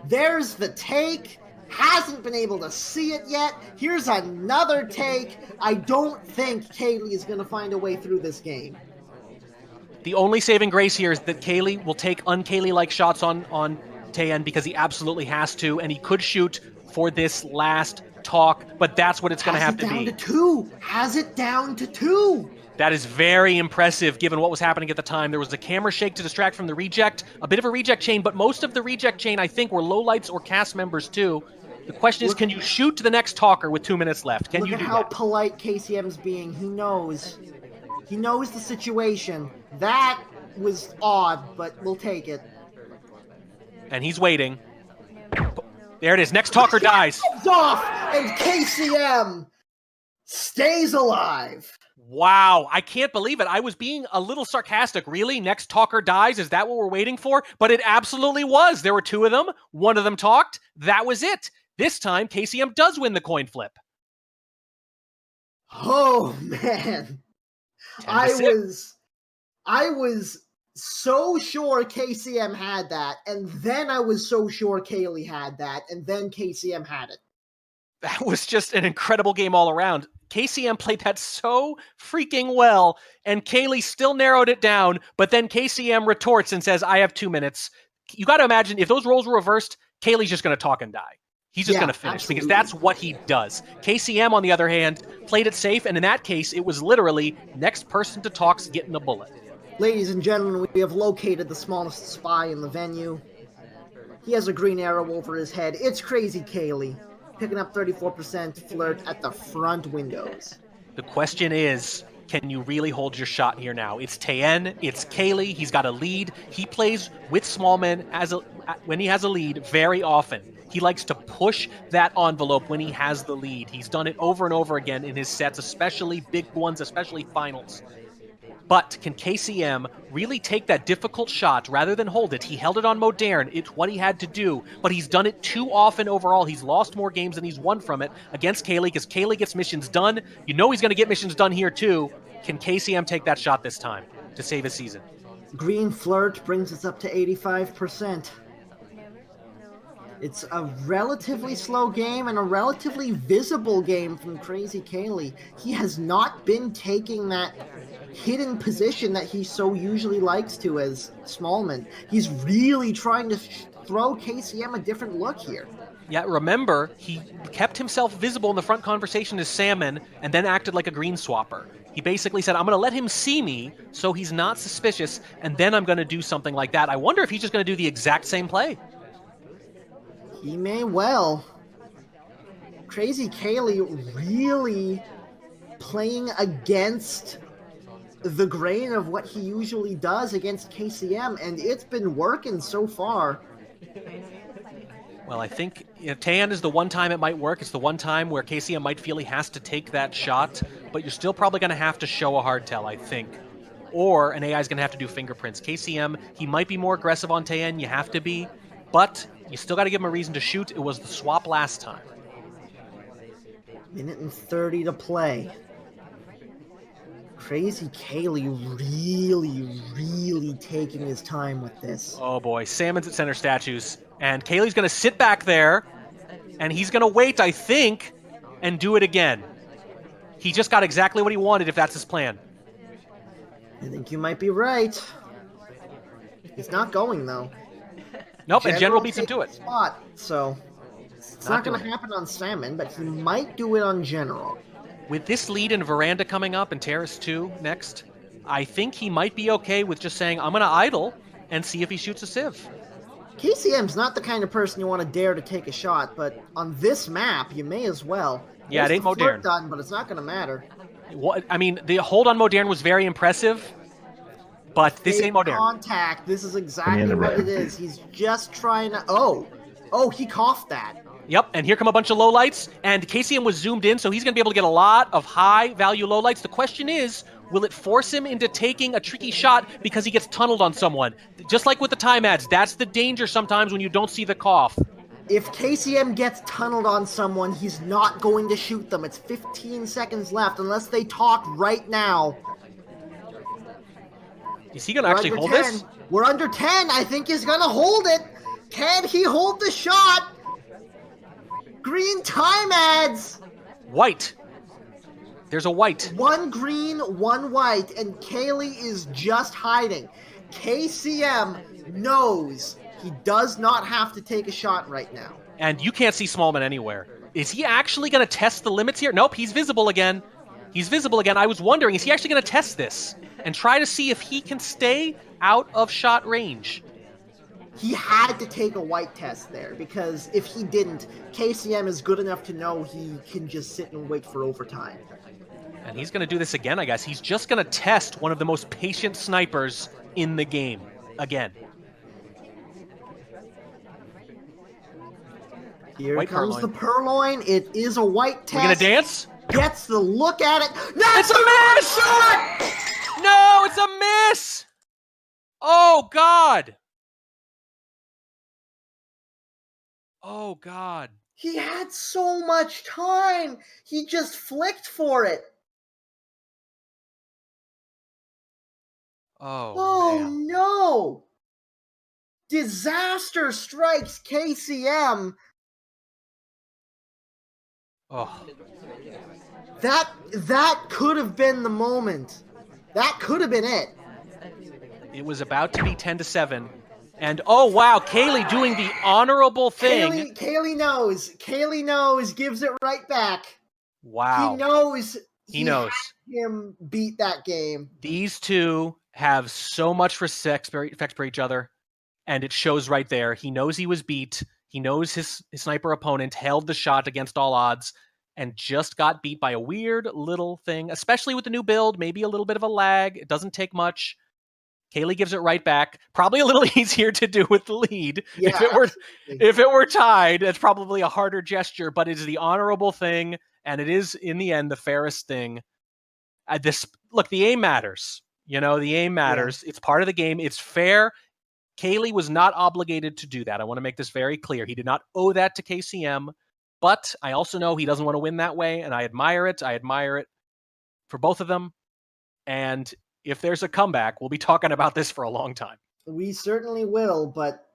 There's the take. Hasn't been able to see it yet. Here's another take. I don't think Kaylee is going to find a way through this game. The only saving grace here is that Kaylee will take un-Kaylee-like shots on Taeyeon because he absolutely has to, and he could shoot for this last talk, but that's what it's going to have to be. Has it down to 2. That is very impressive given what was happening at the time. There was a camera shake to distract from the reject, a bit of a reject chain, but most of the reject chain, I think, were lowlights or cast members too. The question is, can you shoot to the next talker with 2 minutes left? Can you do that? Look at how polite KCM's being. He knows. He knows the situation. That was odd, but we'll take it. And he's waiting. There it is. Next talker dies. Off, and KCM stays alive. Wow, I can't believe it. I was being a little sarcastic. Really? Next talker dies? Is that what we're waiting for? But it absolutely was. There were 2 of them. One of them talked. That was it. This time, KCM does win the coin flip. Oh, man. I was so sure KCM had that, and then I was so sure Kaylee had that, and then KCM had it. That was just an incredible game all around. KCM played that so freaking well, and Kaylee still narrowed it down, but then KCM retorts and says, I have 2 minutes. You got to imagine, if those roles were reversed, Kaylee's just going to talk and die. He's just going to finish, because that's what he does. KCM, on the other hand, played it safe, and in that case, it was literally next person to talk's getting a bullet. Ladies and gentlemen, we have located the smallest SPY in the venue. He has a green arrow over his head. It's Krazycaley, picking up 34% flirt at the front windows. The question is, can you really hold your shot here now? It's Taeyeon, it's Kaylee, he's got a lead. He plays with small men when he has a lead very often. He likes to push that envelope when he has the lead. He's done it over and over again in his sets, especially big ones, especially finals. But can KCM really take that difficult shot rather than hold it? He held it on Modern. It's what he had to do, but he's done it too often overall. He's lost more games than he's won from it against Kaylee because Kaylee gets missions done. You know he's going to get missions done here too. Can KCM take that shot this time to save his season? Green flirt brings us up to 85%. It's a relatively slow game and a relatively visible game from Krazycaley. He has not been taking that hidden position that he so usually likes to as Smallman. He's really trying to throw KCM a different look here. Yeah, remember, he kept himself visible in the front conversation as Salmon and then acted like a green swapper. He basically said, I'm going to let him see me so he's not suspicious, and then I'm going to do something like that. I wonder if he's just going to do the exact same play. He may well. Krazycaley really playing against the grain of what he usually does against KCM, and it's been working so far. Well, I think Taeyeon is the one time it might work. It's the one time where KCM might feel he has to take that shot, but you're still probably going to have to show a hardtail, I think. Or an AI is going to have to do fingerprints. KCM, he might be more aggressive on Taeyeon, you have to be, but you still got to give him a reason to shoot. It was the swap last time. Minute and 30 to play. Krazycaley really taking his time with this. Oh boy, Salmon's at center statues, and Kaylee's going to sit back there, and he's going to wait, I think, and do it again. He just got exactly what he wanted, if that's his plan. I think you might be right. He's not going, though. Nope, and General beats him to it. Spot, so it's not going to happen on Salmon, but he might do it on General. With this lead in Veranda coming up and Terrace 2 next, I think he might be okay with just saying, I'm going to idle and see if he shoots a Civ. KCM's not the kind of person you want to dare to take a shot, but on this map, you may as well. Yeah, it ain't modern. Done, but it's not going to matter. I mean, the hold on modern was very impressive, but this ain't modern. Contact. This is exactly what it is. He's just trying to... Oh, he coughed that. Yep, and here come a bunch of lowlights, and KCM was zoomed in, so he's going to be able to get a lot of high-value lowlights. The question is, will it force him into taking a tricky shot because he gets tunneled on someone? Just like with the time ads, that's the danger sometimes when you don't see the cough. If KCM gets tunneled on someone, he's not going to shoot them. It's 15 seconds left, unless they talk right now. Is he going to actually hold 10. this? We're under 10. I think he's going to hold it. Can he hold the shot? Green time ads. White. There's a white. One green, one white, and Kaylee is just hiding. KCM knows he does not have to take a shot right now. And you can't see Smallman anywhere. Is he actually going to test the limits here? Nope, he's visible again. He's visible again. I was wondering, is he actually going to test this and try to see if he can stay out of shot range? He had to take a white test there, because if he didn't, KCM is good enough to know he can just sit and wait for overtime. And he's going to do this again, I guess. He's just going to test one of the most patient snipers in the game again. Here white comes the purloin. It is a white test. We're going to dance? Gets the look at it. It's a miss! Shot! No, it's a miss! Oh, God. Oh, God. He had so much time. He just flicked for it. Oh man. No. Disaster strikes KCM. Oh. That could have been the moment. That could have been it. It was about to be 10-7. And oh wow, Kaylee doing the honorable thing. Kaylee knows. Kaylee knows, gives it right back. Wow. He knows. He knows. Him beat that game. These two have so much respect for each other, and it shows right there. He knows he was beat. He knows his sniper opponent held the shot against all odds and just got beat by a weird little thing, especially with the new build, maybe a little bit of a lag. It doesn't take much. Kaylee gives it right back. Probably a little easier to do with the lead. Yeah, if it were tied, it's probably a harder gesture, but it's the honorable thing, and it is, in the end, the fairest thing. Look, the aim matters. You know, the aim matters. Yeah. It's part of the game. It's fair. Kaylee was not obligated to do that. I want to make this very clear. He did not owe that to KCM, but I also know he doesn't want to win that way, and I admire it. I admire it for both of them, and if there's a comeback, we'll be talking about this for a long time. We certainly will, but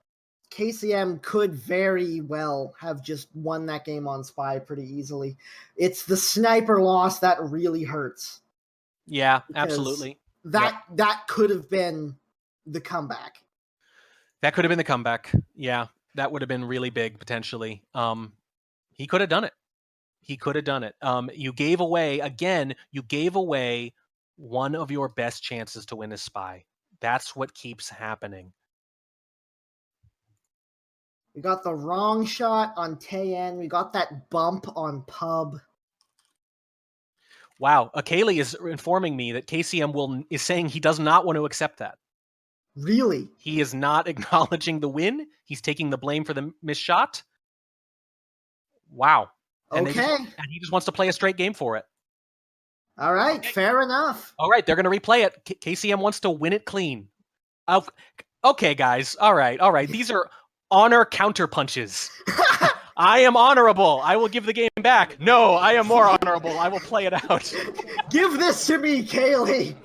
KCM could very well have just won that game on Spy pretty easily. It's the sniper loss that really hurts. Yeah, absolutely. That could have been the comeback. That could have been the comeback. Yeah, that would have been really big, potentially. He could have done it. He could have done it. You gave away one of your best chances to win a Spy. That's what keeps happening. We got the wrong shot on Taeyen. We got that bump on Pub. Wow. Kaylee is informing me that KCM is saying he does not want to accept that. Really? He is not acknowledging the win. He's taking the blame for the missed shot. Wow. And okay. And he just wants to play a straight game for it. All right, fair enough. All right, they're going to replay it. KCM wants to win it clean. Okay, guys. All right. These are honor counter punches. I am honorable. I will give the game back. No, I am more honorable. I will play it out. Give this to me, Kaylee.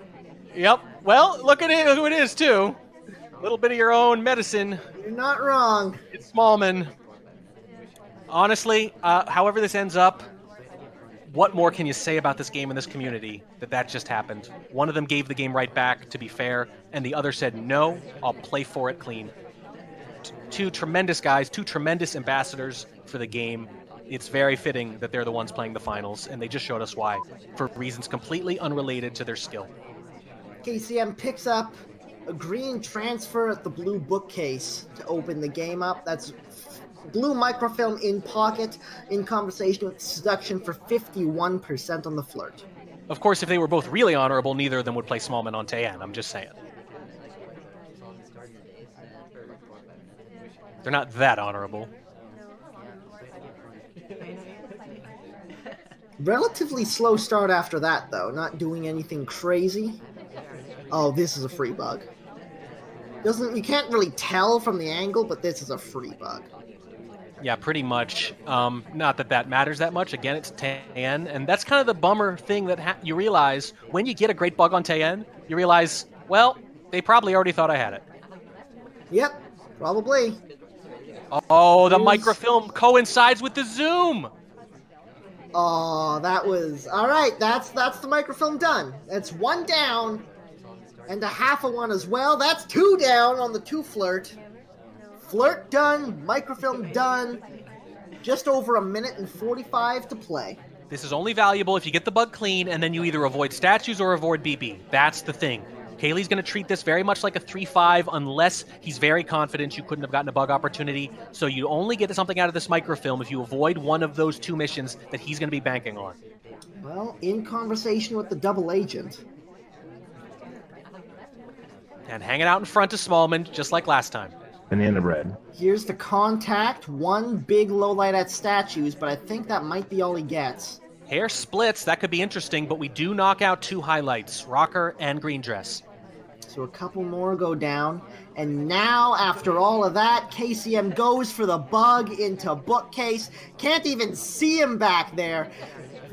Yep. Well, look at it, who it is, too. A little bit of your own medicine. You're not wrong. It's Smallman. Honestly, however this ends up, what more can you say about this game and this community that just happened? One of them gave the game right back, to be fair, and the other said, no, I'll play for it clean. Two tremendous guys, two tremendous ambassadors for the game. It's very fitting that they're the ones playing the finals, and they just showed us why, for reasons completely unrelated to their skill. KCM picks up a green transfer at the blue bookcase to open the game up. That's blue microfilm in pocket, in conversation with seduction for 51% on the flirt. Of course, if they were both really honorable, neither of them would play Smallman on Tayan. I'm just saying. They're not that honorable. Relatively slow start after that, though. Not doing anything crazy. Oh, this is a free bug. You can't really tell from the angle, but this is a free bug. Yeah, pretty much. Not that matters that much. Again, it's Tayan, and that's kind of the bummer thing that you realize when you get a great bug on Tayan. You realize, well, they probably already thought I had it. Yep, probably. Oh, the microfilm coincides with the zoom. Oh, that was all right. That's the microfilm done. That's one down, and a half of one as well. That's two down on the two flirt. Flirt done, microfilm done. Just over 1:45 to play. This is only valuable if you get the bug clean, and then you either avoid statues or avoid BB. That's the thing. Kaylee's going to treat this very much like a 3-5 unless he's very confident you couldn't have gotten a bug opportunity. So you only get something out of this microfilm if you avoid one of those two missions that he's going to be banking on. Well, in conversation with the double agent. And hanging out in front of Smallman, just like last time. Banana bread. Here's the contact. One big low light at statues, but I think that might be all he gets. Hair splits, that could be interesting, but we do knock out two highlights, Rocker and Green Dress. So a couple more go down. And now, after all of that, KCM goes for the bug into bookcase. Can't even see him back there.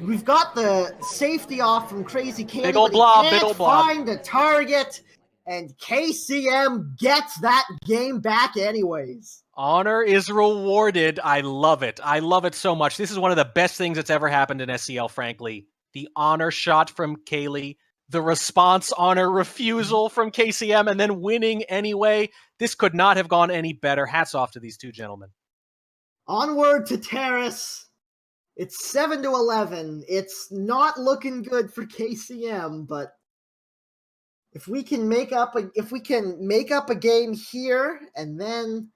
We've got the safety off from Krazycaley, Big old but blob, he big can't old blob. find a target. And KCM gets that game back anyways. Honor is rewarded. I love it. I love it so much. This is one of the best things that's ever happened in SCL, frankly. The honor shot from Kaylee, the response honor refusal from KCM, and then winning anyway. This could not have gone any better. Hats off to these two gentlemen. Onward to Terrace. It's 7-11. It's not looking good for KCM, but if we can make up a game here, and then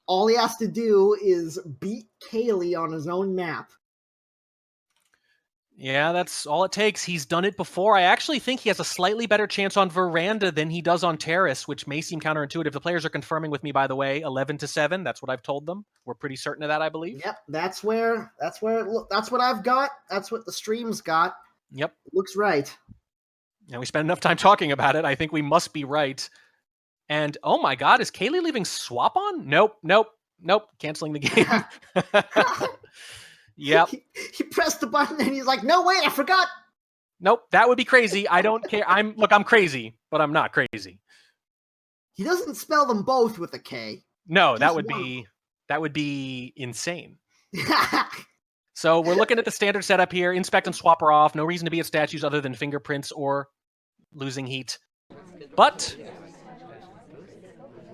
all he has to do is beat Kaylee on his own map. Yeah, that's all it takes. He's done it before. I actually think he has a slightly better chance on Veranda than he does on Terrace, which may seem counterintuitive. The players are confirming with me, by the way, 11-7. That's what I've told them. We're pretty certain of that, I believe. Yep, that's what I've got. That's what the stream's got. Yep. It looks right. And we spent enough time talking about it. I think we must be right. And, oh my God, is Kaylee leaving swap on? Nope. Canceling the game. Yep. He pressed the button and he's like, no, wait, I forgot. Nope, that would be crazy. I don't care. I'm crazy, but I'm not crazy. He doesn't spell them both with a K. No, that would be insane. So we're looking at the standard setup here. Inspect and swap her off. No reason to be at statues other than fingerprints or losing heat. But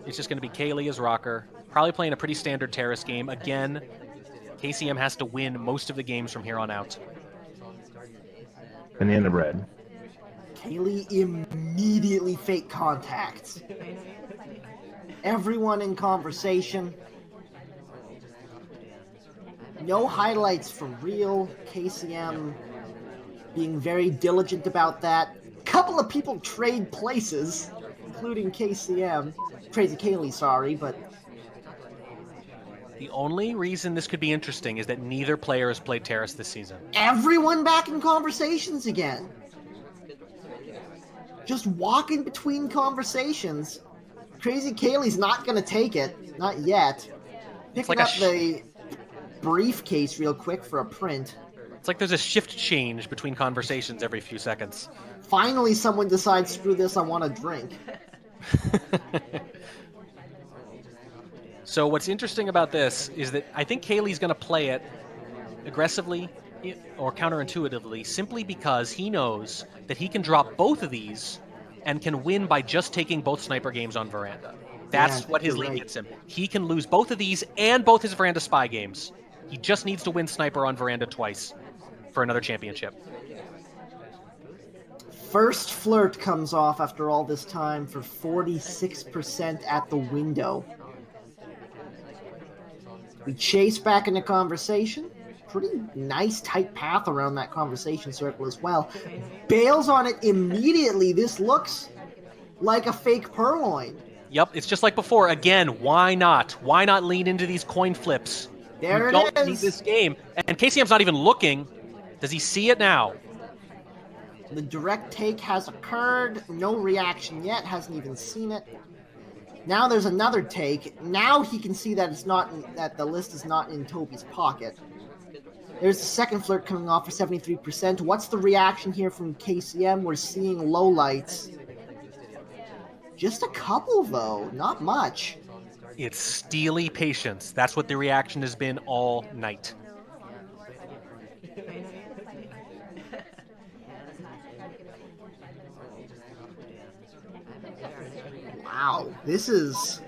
it's just going to be Kaylee as Rocker. Probably playing a pretty standard Terrace game. Again, KCM has to win most of the games from here on out. Banana bread. Kaylee immediately fake contacts. Everyone in conversation. No highlights for real. KCM being very diligent about that. Couple of people trade places, including KCM. Krazycaley, sorry, but The only reason this could be interesting is that neither player has played Terrace this season. everyone back in conversations again. Just walking between conversations. Krazycaley's not going to take it. Not yet. Picking up the briefcase real quick for a print. It's like there's a shift change between conversations every few seconds. Finally, someone decides, screw this, I want a drink. So what's interesting about this is that I think Kaylee's going to play it aggressively or counterintuitively simply because he knows that he can drop both of these and can win by just taking both sniper games on Veranda. That's what his lead gets him. He can lose both of these and both his Veranda spy games. He just needs to win sniper on Veranda twice for another championship. First flirt comes off after all this time for 46% at the window. We chase back into conversation. Pretty nice tight path around that conversation circle as well. Bails on it immediately. This looks like a fake purloin. Yep, it's just like before. Again, why not? Why not lean into these coin flips? There you it don't is. need this game. And KCM's not even looking. Does he see it now? The direct take has occurred. No reaction yet. Hasn't even seen it. Now there's another take. Now he can see that it's not that the list is not in Toby's pocket. There's the second flirt coming off for 73%. What's the reaction here from KCM? We're seeing lowlights. Just a couple, though. Not much. It's steely patience. That's what the reaction has been all night. Wow, this is...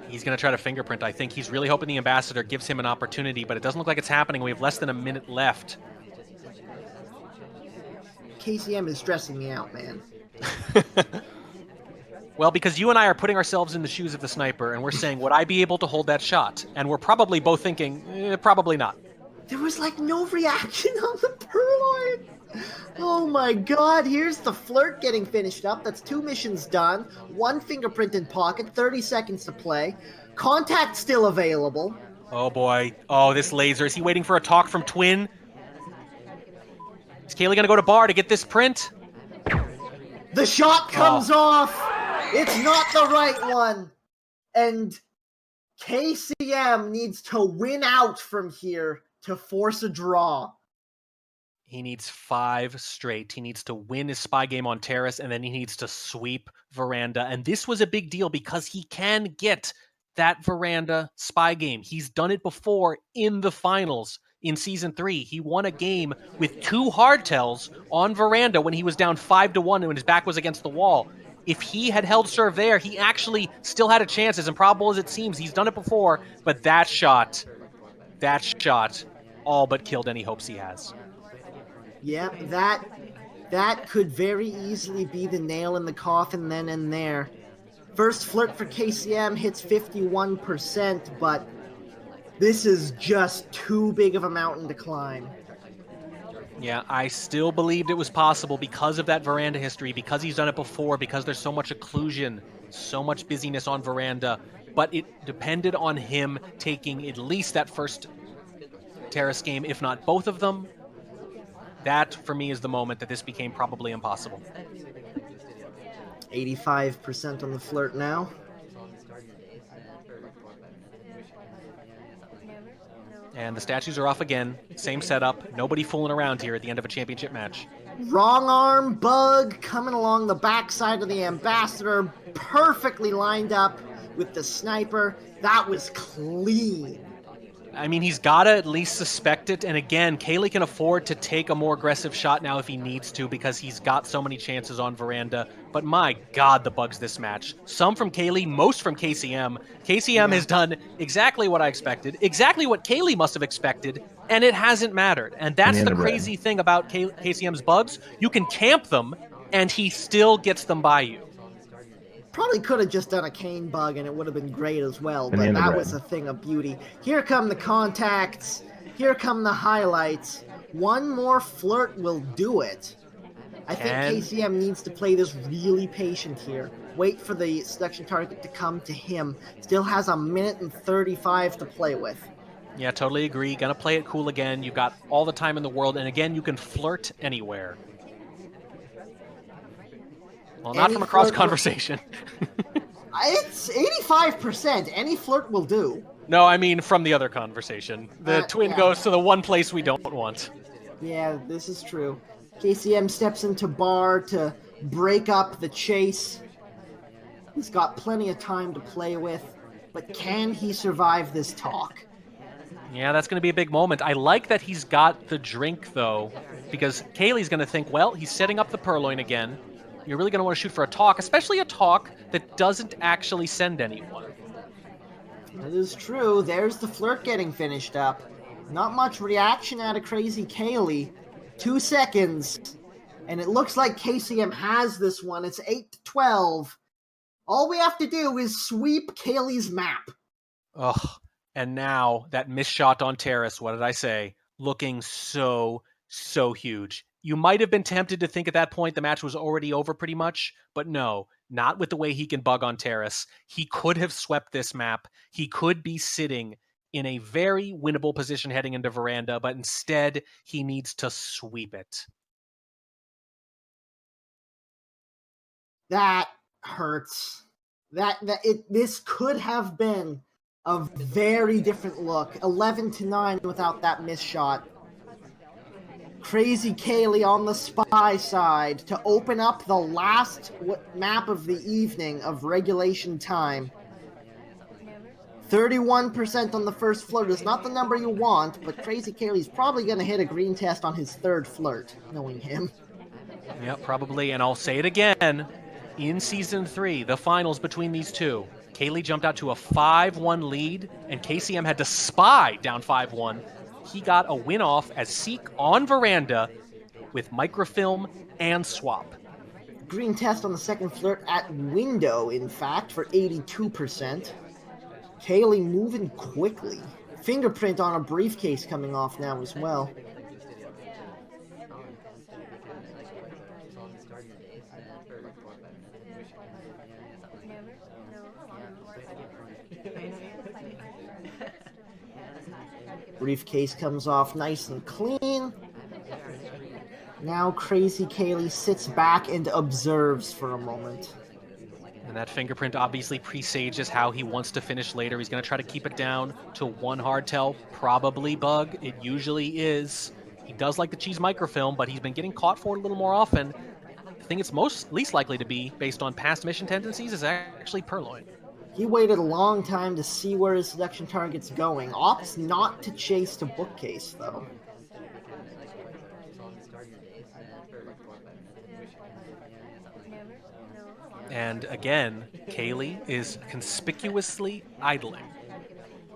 He's going to try to fingerprint. I think he's really hoping the ambassador gives him an opportunity, but it doesn't look like it's happening. We have less than a minute left. KCM is stressing me out, man. Well, because you and I are putting ourselves in the shoes of the sniper, and we're saying, would I be able to hold that shot? And we're probably both thinking, probably not. There was like no reaction on the purloin. Oh my god, here's the flirt getting finished up. That's 2 missions done. 1 fingerprint in pocket, 30 seconds to play. Contact still available. Oh boy. Oh, this laser. Is he waiting for a talk from Twin? Is Kaylee going to go to bar to get this print? The shot comes off. It's not the right one. And KCM needs to win out from here to force a draw. He needs 5 straight. He needs to win his spy game on Terrace, and then he needs to sweep Veranda. And this was a big deal because he can get that Veranda spy game. He's done it before in the finals in Season 3. He won a game with 2 hardtails on Veranda when he was down 5-1 and when his back was against the wall. If he had held serve there, he actually still had a chance, as improbable as it seems. He's done it before, but that shot all but killed any hopes he has. Yep, that could very easily be the nail in the coffin then and there. First flirt for KCM hits 51%, but this is just too big of a mountain to climb. Yeah, I still believed it was possible because of that Veranda history, because he's done it before, because there's so much occlusion, so much busyness on Veranda, but it depended on him taking at least that first Terrace game, if not both of them. That, for me, is the moment that this became probably impossible. 85% on the flirt now. And the statues are off again. Same setup. Nobody fooling around here at the end of a championship match. Wrong arm bug coming along the backside of the ambassador. Perfectly lined up with the sniper. That was clean. I mean, he's got to at least suspect it. And again, Kaylee can afford to take a more aggressive shot now if he needs to because he's got so many chances on Veranda. But my God, the bugs this match. Some from Kaylee, most from KCM. KCM has done exactly what I expected, exactly what Kaylee must have expected, and it hasn't mattered. And that's the crazy thing about KCM's bugs. You can camp them, and he still gets them by you. Probably could have just done a cane bug and it would have been great as well, but that was a thing of beauty. Here come the contacts. Here come the highlights. One more flirt will do it. I think KCM needs to play this really patient here. Wait for the selection target to come to him. Still has 1 minute and 35 to play with. Yeah, totally agree. Gonna play it cool again. You've got all the time in the world, and again, you can flirt anywhere. Well, not from across conversation. It's 85%. Any flirt will do. No, I mean from the other conversation. The twin Yeah. goes to the one place we don't want. Yeah, this is true. KCM steps into bar to break up the chase. He's got plenty of time to play with, but can he survive this talk? Yeah, that's going to be a big moment. I like that he's got the drink, though, because Kaylee's going to think, well, he's setting up the purloin again. You're really going to want to shoot for a talk, especially a talk that doesn't actually send anyone. That is true. There's the flirt getting finished up. Not much reaction out of Krazycaley. 2 seconds. And it looks like KCM has this one. It's 8-12. All we have to do is sweep Kaylee's map. Ugh. And now that missed shot on Terrace, what did I say? Looking so huge. You might have been tempted to think at that point the match was already over pretty much, but no, not with the way he can bug on Terrace. He could have swept this map. He could be sitting in a very winnable position heading into Veranda, but instead he needs to sweep it. That hurts. This could have been a very different look. 11-9 without that missed shot. Krazycaley on the spy side to open up the last map of the evening of regulation time. 31% on the first flirt is not the number you want, but Krazycaley's probably going to hit a green test on his third flirt, knowing him. Yeah, probably, and I'll say it again. In Season 3, the finals between these two, Kaylee jumped out to a 5-1 lead, and KCM had to spy down 5-1. He got a win-off as Seek on Veranda with microfilm and swap. Green test on the second flirt at window, in fact, for 82%. Kaylee moving quickly. Fingerprint on a briefcase coming off now as well. Briefcase comes off nice and clean. Now Krazycaley sits back and observes for a moment. And that fingerprint obviously presages how he wants to finish later. He's going to try to keep it down to one hardtail, probably bug. It usually is. He does like the cheese microfilm, but he's been getting caught for it a little more often. The thing it's least likely to be, based on past mission tendencies, is actually purloin. He waited a long time to see where his seduction target's going. Opts not to chase to bookcase, though. And again, Kaylee is conspicuously idling.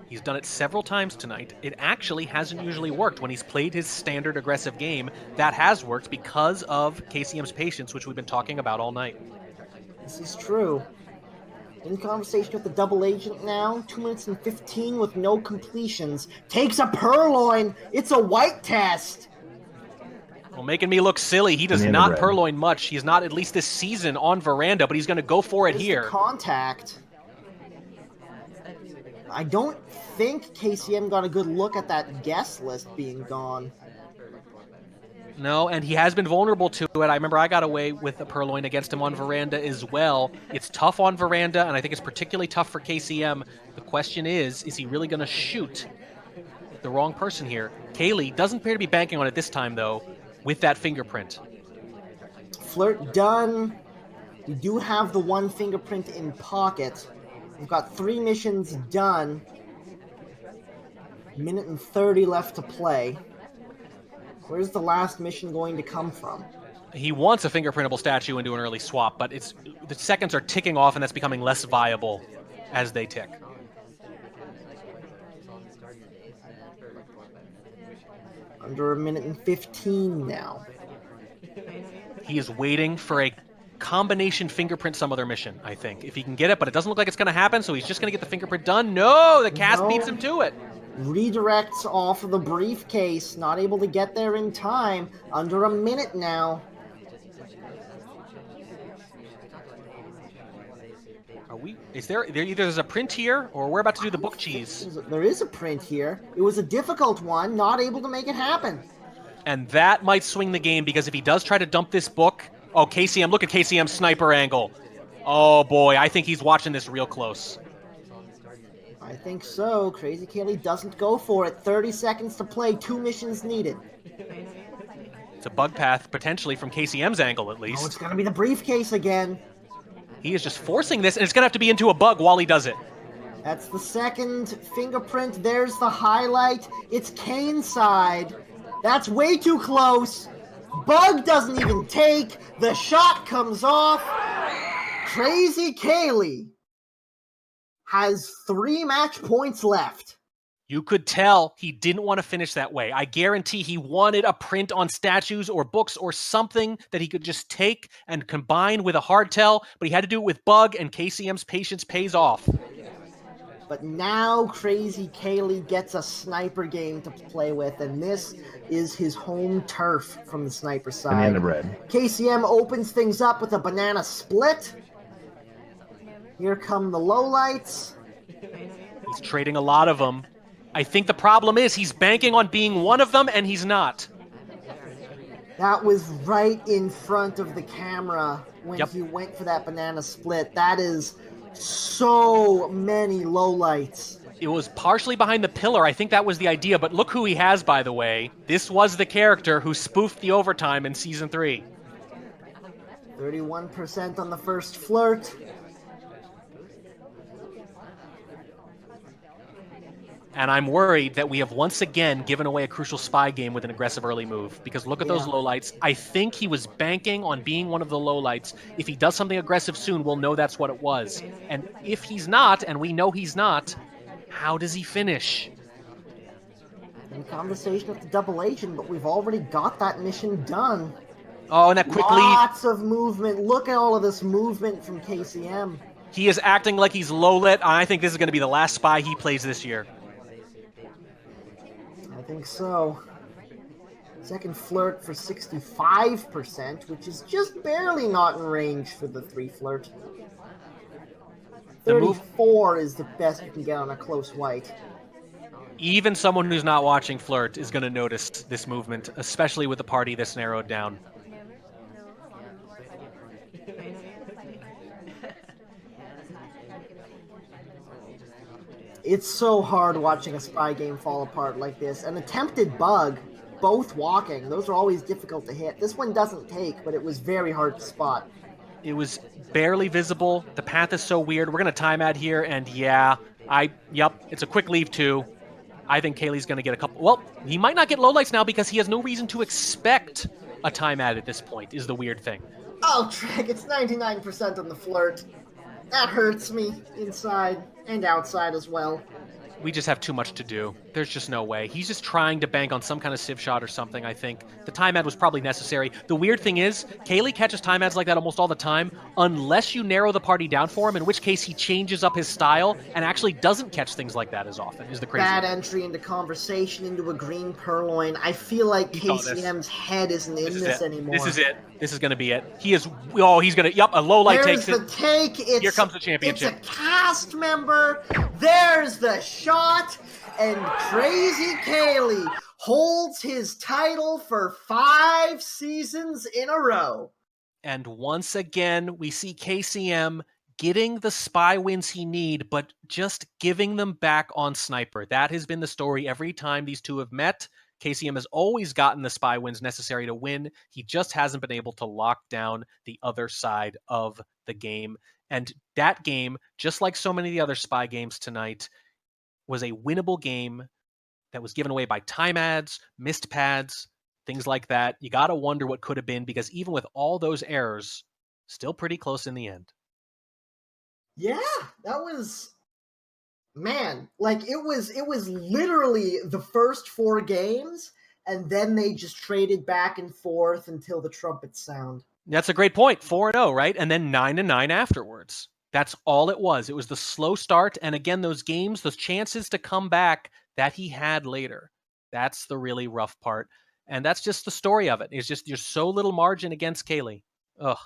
He's done it several times tonight. It actually hasn't usually worked when he's played his standard aggressive game. That has worked because of KCM's patience, which we've been talking about all night. This is true. In conversation with the double agent now, 2 minutes and 15 with no completions. Takes a purloin. It's a white test. Well, making me look silly. He does not purloin much. He's not, at least this season, on Veranda, but he's going to go for it here. Contact. I don't think KCM got a good look at that guest list being gone. No, and he has been vulnerable to it. I remember I got away with a purloin against him on Veranda as well. It's tough on Veranda, and I think it's particularly tough for KCM. The question is he really going to shoot the wrong person here? Kaylee doesn't appear to be banking on it this time, though, with that fingerprint. Flirt done. We do have the one fingerprint in pocket. We've got 3 missions done. Minute and 30 left to play. Where's the last mission going to come from? He wants a fingerprintable statue and do an early swap, but the seconds are ticking off, and that's becoming less viable as they tick. Under a minute and 15 now. He is waiting for a combination fingerprint some other mission, I think. If he can get it, but it doesn't look like it's going to happen, so he's just going to get the fingerprint done. No, the cast beats him to it. Redirects off of the briefcase, not able to get there in time. Under a minute now. There's a print here, or we're about to do the book cheese. There is a print here. It was a difficult one, not able to make it happen. And that might swing the game, because if he does try to dump this book, KCM, look at KCM's sniper angle. Oh boy, I think he's watching this real close. I think so. Krazycaley doesn't go for it. 30 seconds to play, 2 missions needed. It's a bug path, potentially from KCM's angle at Oh, least. it's going to be the briefcase again. He is just forcing this, and it's going to have to be into a bug while he does it. That's the second fingerprint. There's the highlight. It's Kane's side. That's way too close. Bug doesn't even take. The shot comes off. Krazycaley has 3 match points left. You could tell he didn't want to finish that way. I guarantee he wanted a print on statues or books or something that he could just take and combine with a hardtail, but he had to do it with bug, and KCM's patience pays off. But now Krazycaley gets a sniper game to play with, and this is his home turf from the sniper side. Banana bread. KCM opens things up with a banana split. Here come the lowlights. He's trading a lot of them. I think the problem is he's banking on being one of them, and he's not. That was right in front of the camera when Yep. he went for that banana split. That is so many lowlights. It was partially behind the pillar. I think that was the idea, but look who he has, by the way. This was the character who spoofed the overtime in Season 3. 31% on the first flirt. And I'm worried that we have once again given away a crucial spy game with an aggressive early move. Because look at those lowlights. I think he was banking on being one of the lowlights. If he does something aggressive soon, we'll know that's what it was. And if he's not, and we know he's not, how does he finish? In conversation with the double agent, but we've already got that mission done. Oh, and that quick lead. Lots of movement. Look at all of this movement from KCM. He is acting like he's low-lit. I think this is going to be the last spy he plays this year. I think so. Second flirt for 65%, which is just barely not in range for the 3 flirt. 34 is the best you can get on a close white. Even someone who's not watching Flirt is going to notice this movement, especially with the party this narrowed down. It's so hard watching a spy game fall apart like this. An attempted bug, both walking, those are always difficult to hit. This one doesn't take, but it was very hard to spot. It was barely visible. The path is so weird. We're going to time out here, and yep, it's a quick leave too. I think Kaylee's going to get a couple. Well, he might not get lowlights now because he has no reason to expect a timeout at this point, is the weird thing. Oh, Trek, it's 99% on the flirt. That hurts me, inside and outside as well. We just have too much to do. There's just no way. He's just trying to bank on some kind of sieve shot or something, I think. The timeout was probably necessary. The weird thing is, Kaylee catches timeouts like that almost all the time, unless you narrow the party down for him, in which case he changes up his style and actually doesn't catch things like that as often, is the crazy Bad thing. entry into conversation, into a green purloin. I feel like KCM's head isn't in this anymore. This is it. This is going to be it. He's going to, a low light takes There's it. the take. Here comes the championship. It's a cast member. There's the shot. And Krazycaley holds his title for 5 seasons in a row. And once again, we see KCM getting the spy wins he need, but just giving them back on Sniper. That has been the story every time these two have met. KCM has always gotten the spy wins necessary to win. He just hasn't been able to lock down the other side of the game. And that game, just like so many of the other spy games tonight, was a winnable game that was given away by time ads, missed pads, things like that. You got to wonder what could have been, because even with all those errors, still pretty close in the end. Yeah, that was, man, like it was literally the first 4 games, and then they just traded back and forth until the trumpets sound. That's a great point. 4-0, right? And then 9-9 afterwards. That's all it was. It was the slow start. And again, those games, those chances to come back that he had later. That's the really rough part. And that's just the story of it. It's just there's so little margin against Kaylee. Ugh.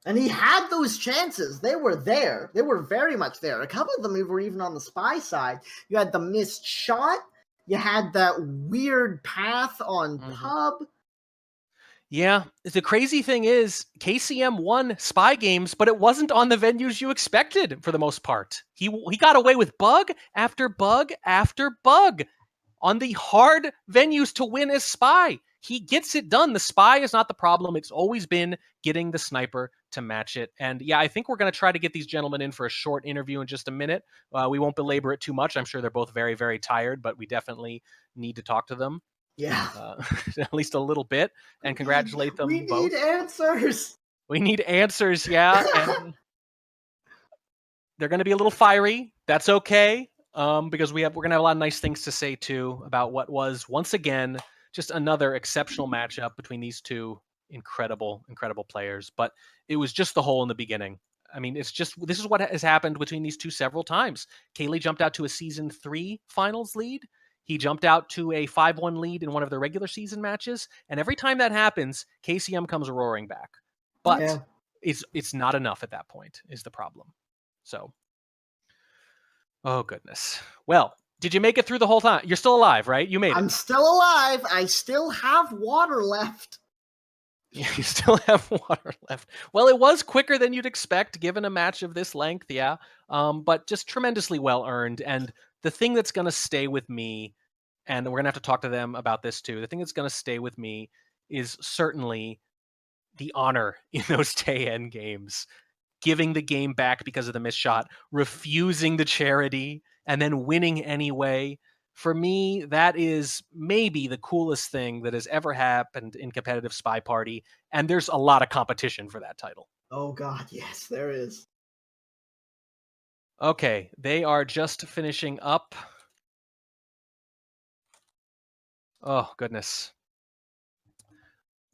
And he had those chances. They were there. They were very much there. A couple of them were even on the spy side. You had the missed shot. You had that weird path on Pub. Yeah, the crazy thing is KCM won spy games, but it wasn't on the venues you expected for the most part. He got away with bug after bug after bug on the hard venues to win as spy. He gets it done. The spy is not the problem. It's always been getting the sniper to match it. And yeah, I think we're going to try to get these gentlemen in for a short interview in just a minute. We won't belabor it too much. I'm sure they're both very, very tired, but we definitely need to talk to them. Yeah. At least a little bit, and congratulate them We both. need answers. We need answers, yeah. And they're going to be a little fiery. That's okay, because we're going to have a lot of nice things to say too about what was once again just another exceptional matchup between these two incredible players. But it was just the hole in the beginning. I mean, this is what has happened between these two several times. Kaylee jumped out to a season 3 finals lead. He jumped out to a 5-1 lead in one of the regular season matches, and every time that happens, KCM comes roaring back. But it's not enough at that point is the problem. So, oh goodness. Well, did you make it through the whole time? You're still alive, right? You made it. I'm still alive. I still have water left. Yeah, you still have water left. Well, it was quicker than you'd expect given a match of this length, yeah. But just tremendously well earned. And the thing that's going to stay with me, and we're going to have to talk to them about this too, the thing that's going to stay with me is certainly the honor in those Taeyen games. Giving the game back because of the missed shot, refusing the charity, and then winning anyway. For me, that is maybe the coolest thing that has ever happened in competitive Spy Party, and there's a lot of competition for that title. Oh god, yes, there is. Okay, they are just finishing up. Oh, goodness.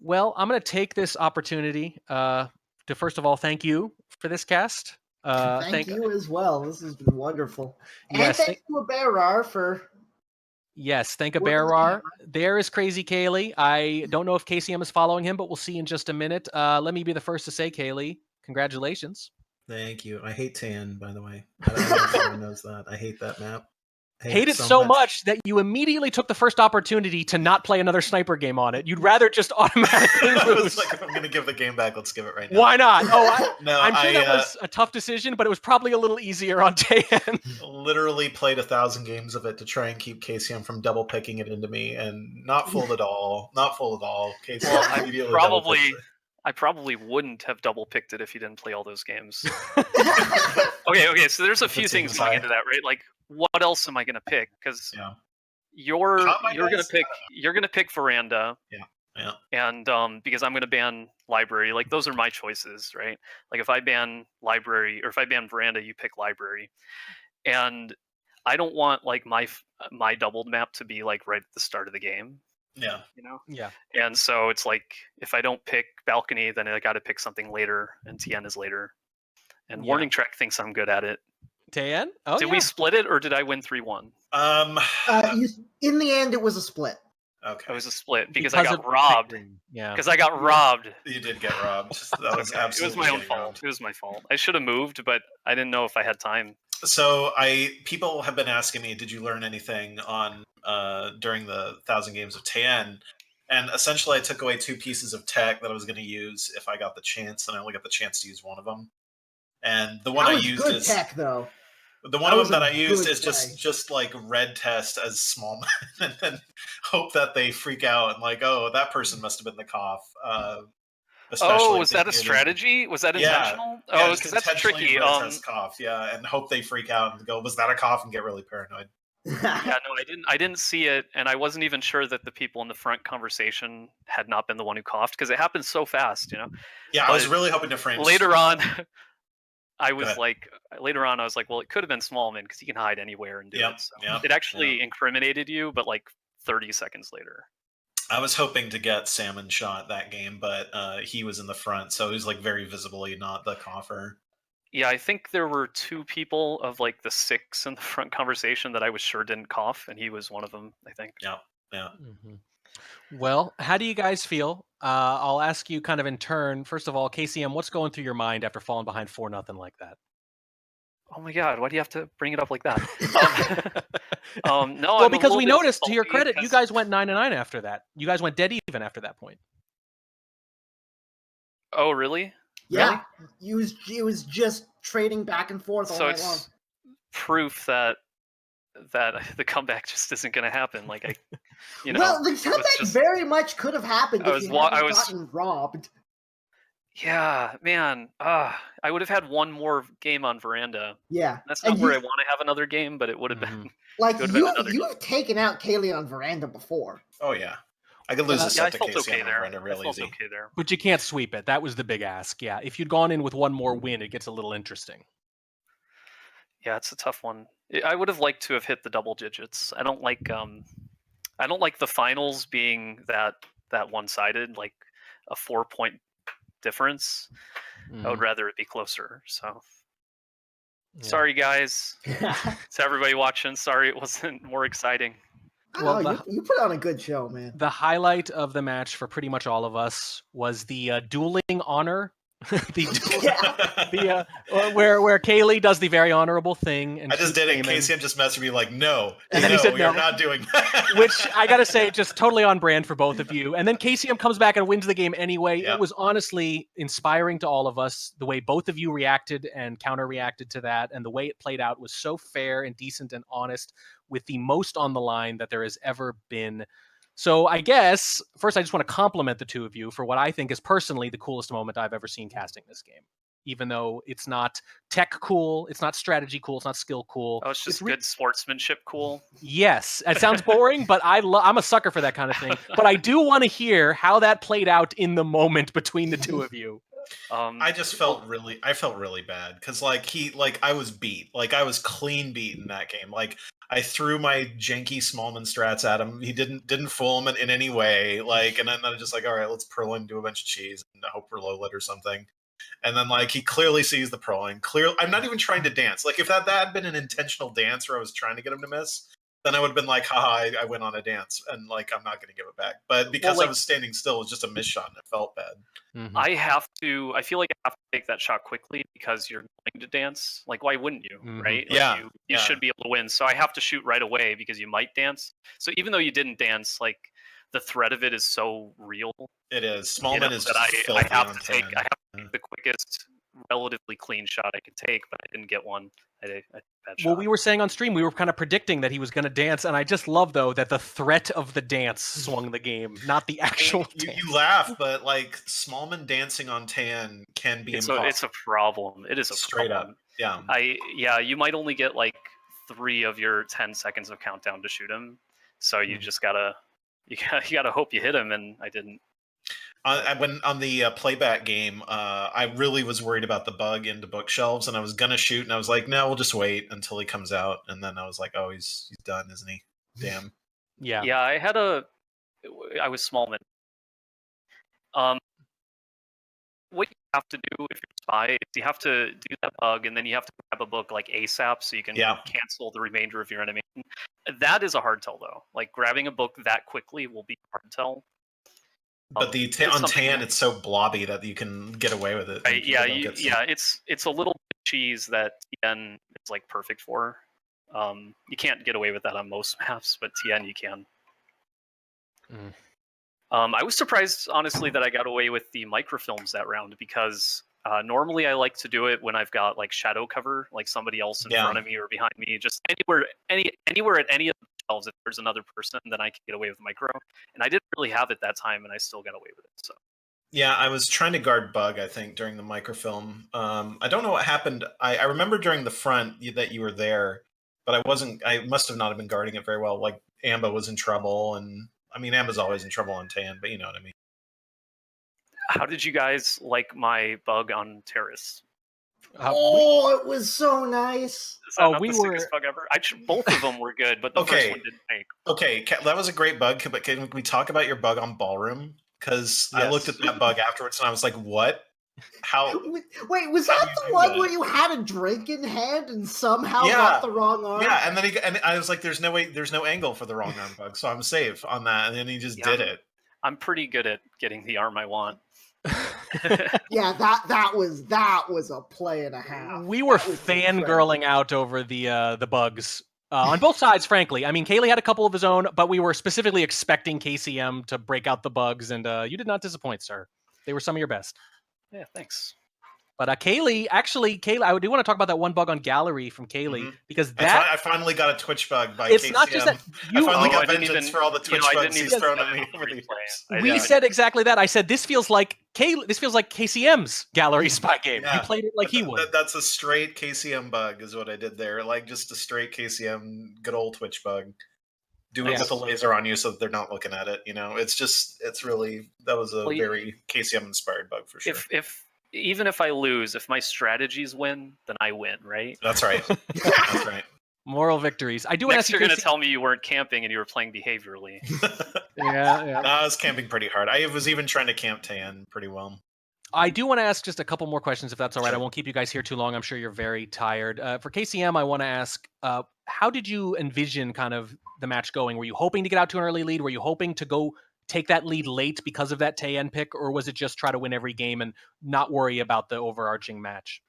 Well, I'm going to take this opportunity to first of all thank you for this cast. Thank you as well. This has been wonderful. Yes, and thank you, Berar, for... Yes, thank a Berar. There is Krazycaley. I don't know if KCM is following him, but we'll see in just a minute. Let me be the first to say, Kaylee, congratulations. Thank you. I hate Tan, by the way. I don't know if everyone knows that. I hate that map. Hate it so much that you immediately took the first opportunity to not play another sniper game on it. You'd rather just automatically lose. I was like, if I'm going to give the game back, let's give it right now. Why not? Oh, I'm sure that was a tough decision, but it was probably a little easier on Taeyen. Literally played 1,000 games of it to try and keep KCM from double picking it into me, and not fooled at all. Not fooled at all. KCM immediately I probably wouldn't have double picked it if you didn't play all those games. Okay. So there's a few things going into that, right? Like, what else am I going to pick? Because you're gonna pick Veranda. Yeah. And because I'm going to ban Library, like those are my choices, right? Like if I ban Library or if I ban Veranda, you pick Library, and I don't want like my doubled map to be like right at the start of the game. Yeah. You know? Yeah. And so it's like, if I don't pick Balcony, then I got to pick something later, and Tien is later. And Warning Track thinks I'm good at it. Taeyen? Oh, did we split it, or did I win 3-1? In the end, it was a split. Okay. It was a split because I got robbed. Yeah. Because I got robbed. You did get robbed. That was absolutely. It was my own fault. It was my fault. I should have moved, but I didn't know if I had time. So people have been asking me, did you learn anything on during the 1,000 games of Taeyen? And essentially, I took away 2 pieces of tech that I was going to use if I got the chance, and I only got the chance to use one of them. And the one I used is tech, though. The one of them that I used is just like red test as small and then hope that they freak out and like, oh, that person must have been the cough. Was that a strategy? Was that intentional? Yeah, because that's tricky. Cough, and hope they freak out and go, was that a cough, and get really paranoid. I didn't see it, and I wasn't even sure that the people in the front conversation had not been the one who coughed, because it happened so fast, you know. Yeah, but I was really hoping to frame. Later on, I was like, well, it could have been Smallman because he can hide anywhere and do it. So it actually incriminated you, but like 30 seconds later. I was hoping to get Salmon shot that game, but he was in the front, so he was like very visibly not the cougher. Yeah, I think there were 2 people of like the 6 in the front conversation that I was sure didn't cough, and he was one of them, I think. Yeah. Mm-hmm. Well, how do you guys feel? I'll ask you kind of in turn. First of all, KCM, what's going through your mind after falling behind 4-0 like that? Oh my God, why do you have to bring it up like that? No, well, because we noticed, to your credit, you guys went 9-9 after that. You guys went dead even after that point. Oh, really? Yeah, he was just trading back and forth all So night long. it's proof that the comeback just isn't going to happen. Like Well, the comeback very much could have happened if you hadn't gotten robbed. Yeah, man. I would have had one more game on Veranda. Yeah, that's not where I want to have another game, but it would have been. Like you've taken out Kaylee on Veranda before. Oh yeah. I could lose a set to KCM there. Veranda real easy. Okay there. But you can't sweep it. That was the big ask. Yeah, if you'd gone in with one more win, it gets a little interesting. Yeah, it's a tough one. I would have liked to have hit the double digits. I don't like the finals being that one-sided, like a 4-point difference. I would rather it be closer. So sorry, guys. To everybody watching, sorry it wasn't more exciting. Well, you put on a good show, man. The highlight of the match for pretty much all of us was the dueling honor. Where Kaylee does the very honorable thing. And I just did it. KCM just messaged me like, no. And then he said, no, we're not doing that. Which I got to say, just totally on brand for both of you. And then KCM comes back and wins the game anyway. Yep. It was honestly inspiring to all of us. The way both of you reacted and counter-reacted to that, and the way it played out was so fair and decent and honest, with the most on the line that there has ever been. So I guess, first, I just want to compliment the two of you for what I think is personally the coolest moment I've ever seen casting this game. Even though it's not tech cool, it's not strategy cool, it's not skill cool. Oh, it's just good sportsmanship cool. Yes. It sounds boring, but I'm a sucker for that kind of thing. But I do want to hear how that played out in the moment between the two of you. I just felt really bad because I was beat. Like I was clean beat in that game. Like I threw my janky Smallman strats at him. He didn't fool him in any way. Like, and then I was just like, all right, let's pearl and do a bunch of cheese and hope we're low lit or something. And then he clearly sees the pearling. Clearly, I'm not even trying to dance. Like if that had been an intentional dance where I was trying to get him to miss, then I would have been like, haha, I went on a dance and I'm not going to give it back. But because I was standing still, it was just a miss shot and it felt bad. Mm-hmm. I feel like I have to take that shot quickly because you're going to dance. Like, why wouldn't you, right? You should be able to win. So I have to shoot right away because you might dance. So even though you didn't dance, the threat of it is so real. It is. Smallman is that I have to take the quickest, relatively clean shot I could take, but I didn't get one. Well, we were saying on stream, we were kind of predicting that he was going to dance, and I just love, though, that the threat of the dance swung the game, not the actual dance. You laugh, but Smallman dancing on Tan can be impossible. It's a problem. It is a straight problem. Up. Yeah. You might only get 3 of your 10 seconds of countdown to shoot him, so you just gotta hope you hit him, and I didn't. When on the playback game, I really was worried about the bug into bookshelves, and I was gonna shoot, and I was like, no, we'll just wait until he comes out, and then I was like, oh, he's done, isn't he? Damn. Yeah. Yeah, I was Smallman. What you have to do if you're spy is you have to do that bug, and then you have to grab a book ASAP so you can cancel the remainder of your animation. That is a hard tell, though. Grabbing a book that quickly will be a hard tell. But on Tan, it's so blobby that you can get away with it. Right, it's a little bit of cheese that TN is perfect for. You can't get away with that on most maps, but TN you can. I was surprised, honestly, that I got away with the microfilms that round because normally I like to do it when I've got shadow cover, somebody else in front of me or behind me, just anywhere at any of the shelves. If there's another person, then I can get away with micro. And I didn't really have it that time, and I still got away with it. So. Yeah, I was trying to guard bug, I think, during the microfilm. I don't know what happened. I remember during the front that you were there, but I wasn't. I must have not have been guarding it very well. Amba was in trouble, and I mean, Amba's always in trouble on Tan, but you know what I mean. How did you guys like my bug on Terrace? It was so nice. We were sickest bug ever. Both of them were good, but the first one didn't make. Okay, that was a great bug. But can we talk about your bug on Ballroom? Because I looked at that bug afterwards and I was like, "What? How? Wait, was that the one where you had a drink in hand and somehow got the wrong arm?" Yeah, and then I was like, "There's no way, there's no angle for the wrong arm bug, so I'm safe on that." And then he just did it. I'm pretty good at getting the arm I want. Yeah, that was a play and a half. We were fangirling out over the bugs on both sides, frankly. I mean, Kaylee had a couple of his own, but we were specifically expecting KCM to break out the bugs, and you did not disappoint, sir. They were some of your best. Yeah, thanks. But Kaylee, I do want to talk about that one bug on gallery from Kaylee because I finally got a Twitch bug by it's KCM. not just that I finally I got didn't vengeance even, for all the Twitch I bugs didn't he's even thrown set at me it on over the the replay. years. we said exactly that. I said this feels like KCM's gallery spy game. Yeah. You played it like he would. That's a straight KCM bug, is what I did there. Like just a straight KCM, good old Twitch bug. Do it with a laser on you so that they're not looking at it. You know, it's really, that was a very KCM inspired bug for sure. Even if I lose, if my strategies win, then I win, right? That's right. That's right. Moral victories. I do want to ask you, you're going to tell me you weren't camping and you were playing behaviorally. Yeah. No, I was camping pretty hard. I was even trying to camp Tan pretty well. I do want to ask just a couple more questions, if that's all right. Sure. I won't keep you guys here too long. I'm sure you're very tired. For KCM, I want to ask, how did you envision kind of the match going? Were you hoping to get out to an early lead? Were you hoping to go take that lead late because of that Tayen pick? Or was it just try to win every game and not worry about the overarching match?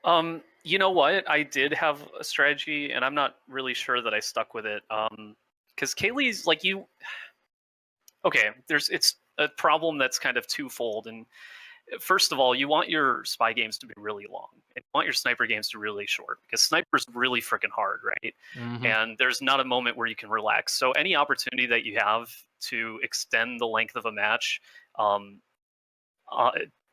You know what? I did have a strategy, and I'm not really sure that I stuck with it. Because Kaylee's like you. Okay, it's a problem that's kind of twofold. And first of all, you want your spy games to be really long, and you want your sniper games to be really short, because sniper's really freaking hard, right? Mm-hmm. And there's not a moment where you can relax. So any opportunity that you have to extend the length of a match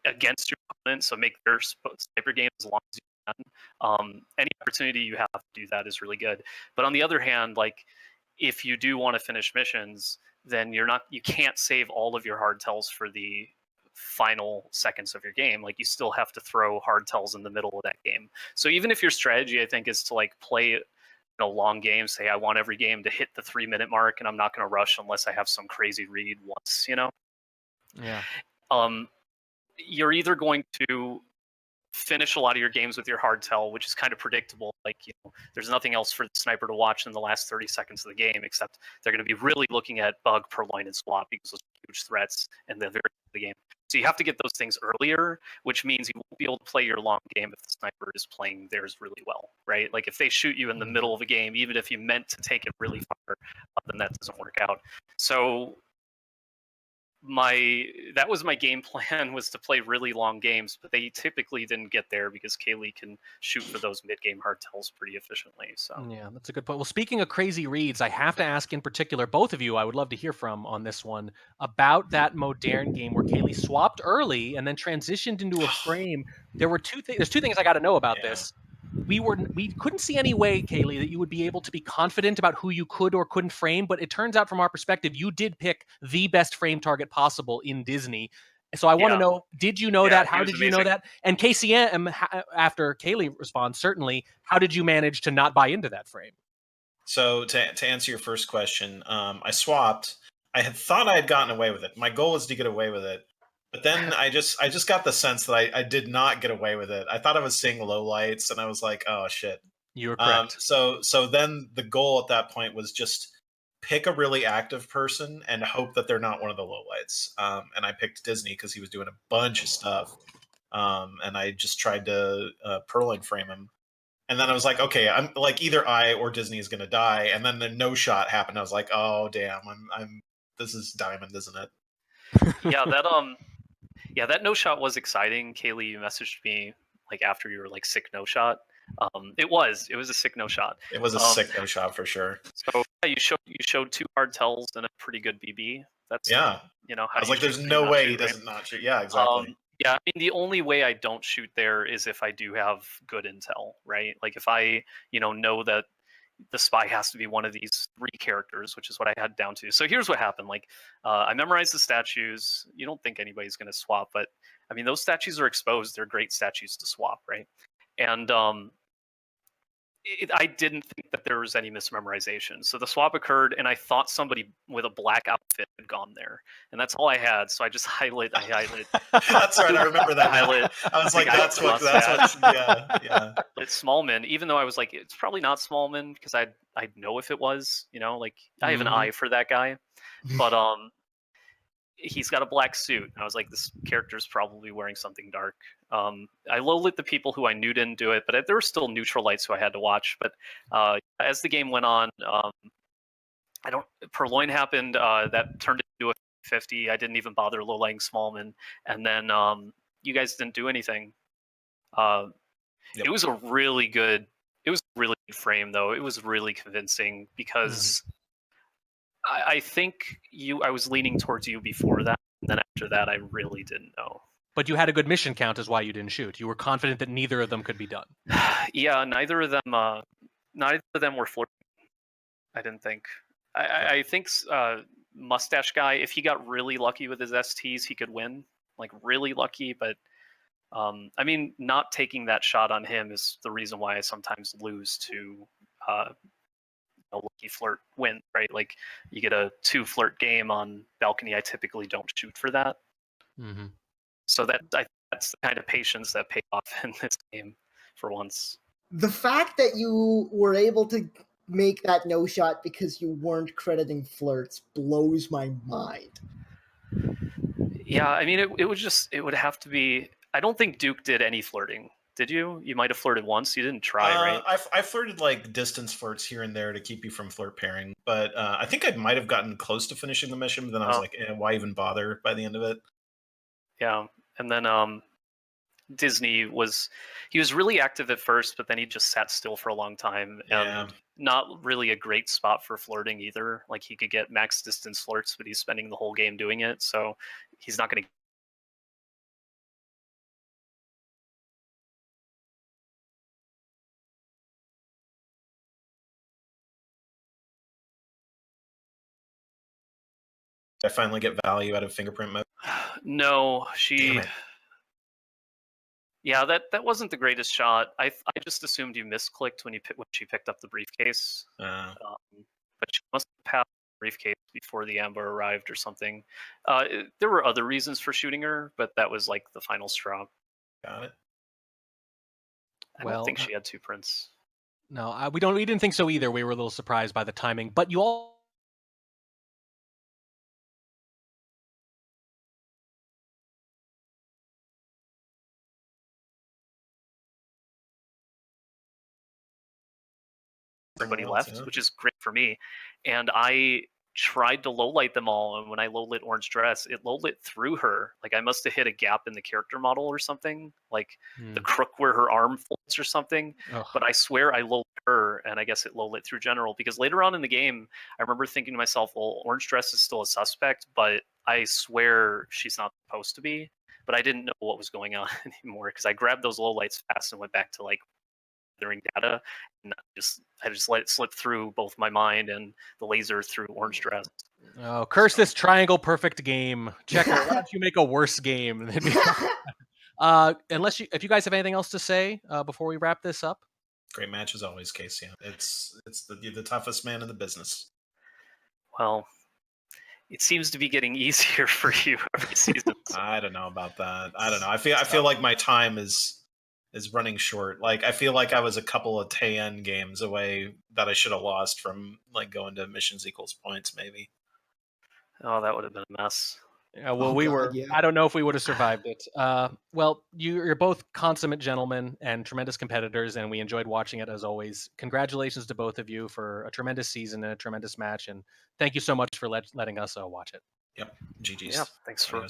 against your opponent, so make their sniper game as long as you can, any opportunity you have to do that is really good. But on the other hand, like if you do want to finish missions, then you can't save all of your hardtails for the final seconds of your game. Like you still have to throw hardtails in the middle of that game. So even if your strategy, I think, is to like play long games, say I want every game to hit the 3-minute mark and I'm not going to rush unless I have some crazy read once, Yeah. You're either going to finish a lot of your games with your hardtail, which is kind of predictable. Like, there's nothing else for the sniper to watch in the last 30 seconds of the game, except they're going to be really looking at bug, purloin, and swap, because those are huge threats in the very end of the game. So you have to get those things earlier, which means you won't be able to play your long game if the sniper is playing theirs really well, right? Like if they shoot you in the middle of a game, even if you meant to take it really far, then that doesn't work out. So that was my game plan, was to play really long games, but they typically didn't get there because Kaylee can shoot for those mid-game hardtails pretty efficiently. So yeah, that's a good point. Well, speaking of crazy reads, I have to ask in particular, both of you, I would love to hear from on this one, about that modern game where Kaylee swapped early and then transitioned into a frame. There were there's two things I got to know about this. We couldn't see any way, Kaylee, that you would be able to be confident about who you could or couldn't frame, but it turns out from our perspective, you did pick the best frame target possible in Disney. So I want to know, did you know that? How did you know that? And KCM, after Kaylee responds, certainly, how did you manage to not buy into that frame? So to answer your first question, I swapped. I had thought I had gotten away with it. My goal was to get away with it. But then I just got the sense that I did not get away with it. I thought I was seeing low lights, and I was like, oh shit. You were correct. So then the goal at that point was just pick a really active person and hope that they're not one of the low lights. And I picked Disney because he was doing a bunch of stuff. And I just tried to purling frame him. And then I was like, okay, I'm like either I or Disney is gonna die. And then the no shot happened. I was like, oh damn, this is diamond, isn't it? That no shot was exciting. Kaylee, you messaged me like after you were like sick no shot. It was a sick no shot. It was a sick no shot for sure. So you showed 2 hardtails and a pretty good BB. That's how I was like, there's no way he doesn't not shoot. Yeah, exactly. I mean, the only way I don't shoot there is if I do have good intel, right? Like if I know that the spy has to be one of these 3 characters, which is what I had down to. So here's what happened. Like I memorized the statues. You don't think anybody's going to swap, but I mean, those statues are exposed. They're great statues to swap, right? And I didn't think that there was any mismemorization. So the swap occurred, and I thought somebody with a black outfit had gone there, and that's all I had. So I just highlighted. That's right. I remember that. I was like, that's what. Yeah. It's Smallman, even though I was like, it's probably not Smallman because I'd know if it was. Like I have an eye for that guy, but he's got a black suit, and I was like, this character's probably wearing something dark. I low-lit the people who I knew didn't do it, but there were still neutral lights who I had to watch. But as the game went on, Purloin happened. That turned into a 50. I didn't even bother low-lighting Smallman, and then you guys didn't do anything. Yep. It was a really good frame, though. It was really convincing because I think I was leaning towards you before that, and then after that, I really didn't know. But you had a good mission count, is why you didn't shoot. You were confident that neither of them could be done. Yeah, neither of them were flirting. I didn't think. I think Mustache Guy, if he got really lucky with his STs, he could win. Like really lucky, but I mean, not taking that shot on him is the reason why I sometimes lose to a lucky flirt win, right? Like you get a 2 flirt game on balcony, I typically don't shoot for that. Mm-hmm. So that's the kind of patience that paid off in this game for once. The fact that you were able to make that no shot because you weren't crediting flirts blows my mind. Yeah, I mean, it would have to be. I don't think Duke did any flirting. Did you? You might have flirted once. You didn't try, right? I flirted like distance flirts here and there to keep you from flirt pairing, but I think I might have gotten close to finishing the mission, but then I was like, why even bother by the end of it? Yeah, and then Disney was really active at first, but then he just sat still for a long time, and not really a great spot for flirting either. Like he could get max distance flirts, but he's spending the whole game doing it, so he's not going to. Did I finally get value out of fingerprint mode? No, she. Damn it. Yeah, that wasn't the greatest shot. I just assumed you misclicked when she picked up the briefcase. But she must have passed the briefcase before the amber arrived or something. There were other reasons for shooting her, but that was like the final straw. Got it. I don't think she had 2 prints. No, we didn't think so either. We were a little surprised by the timing, but you all. Everybody left, which is great for me. And I tried to low light them all, and when I low lit Orange Dress, it low lit through her. Like I must have hit a gap in the character model or something, like the crook where her arm folds or something. But I swear I low lit her, and I guess it low lit through general, because later on in the game, I remember thinking to myself, well, Orange Dress is still a suspect, but I swear she's not supposed to be. But I didn't know what was going on anymore, because I grabbed those low lights fast and went back to like data, and I just let it slip through both my mind and the laser through Orange Dress. Oh, curse this triangle perfect game. Checker, why don't you make a worse game? If you guys have anything else to say before we wrap this up. Great match as always, KCM. It's the toughest man in the business. Well, it seems to be getting easier for you every season. So. I don't know about that. I don't know. I feel like my time is running short. Like I feel like I was a couple of TN games away that I should have lost from like going to missions equals points maybe. Oh, that would have been a mess. Yeah, well, I don't know if we would have survived it. Well, you're both consummate gentlemen and tremendous competitors, and we enjoyed watching it as always. Congratulations to both of you for a tremendous season and a tremendous match, and thank you so much for letting us watch it. Yep, GG's. Yeah, thanks for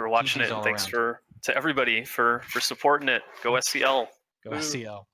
watching it, and thanks to everybody for supporting it. Go SCL. Go SCL.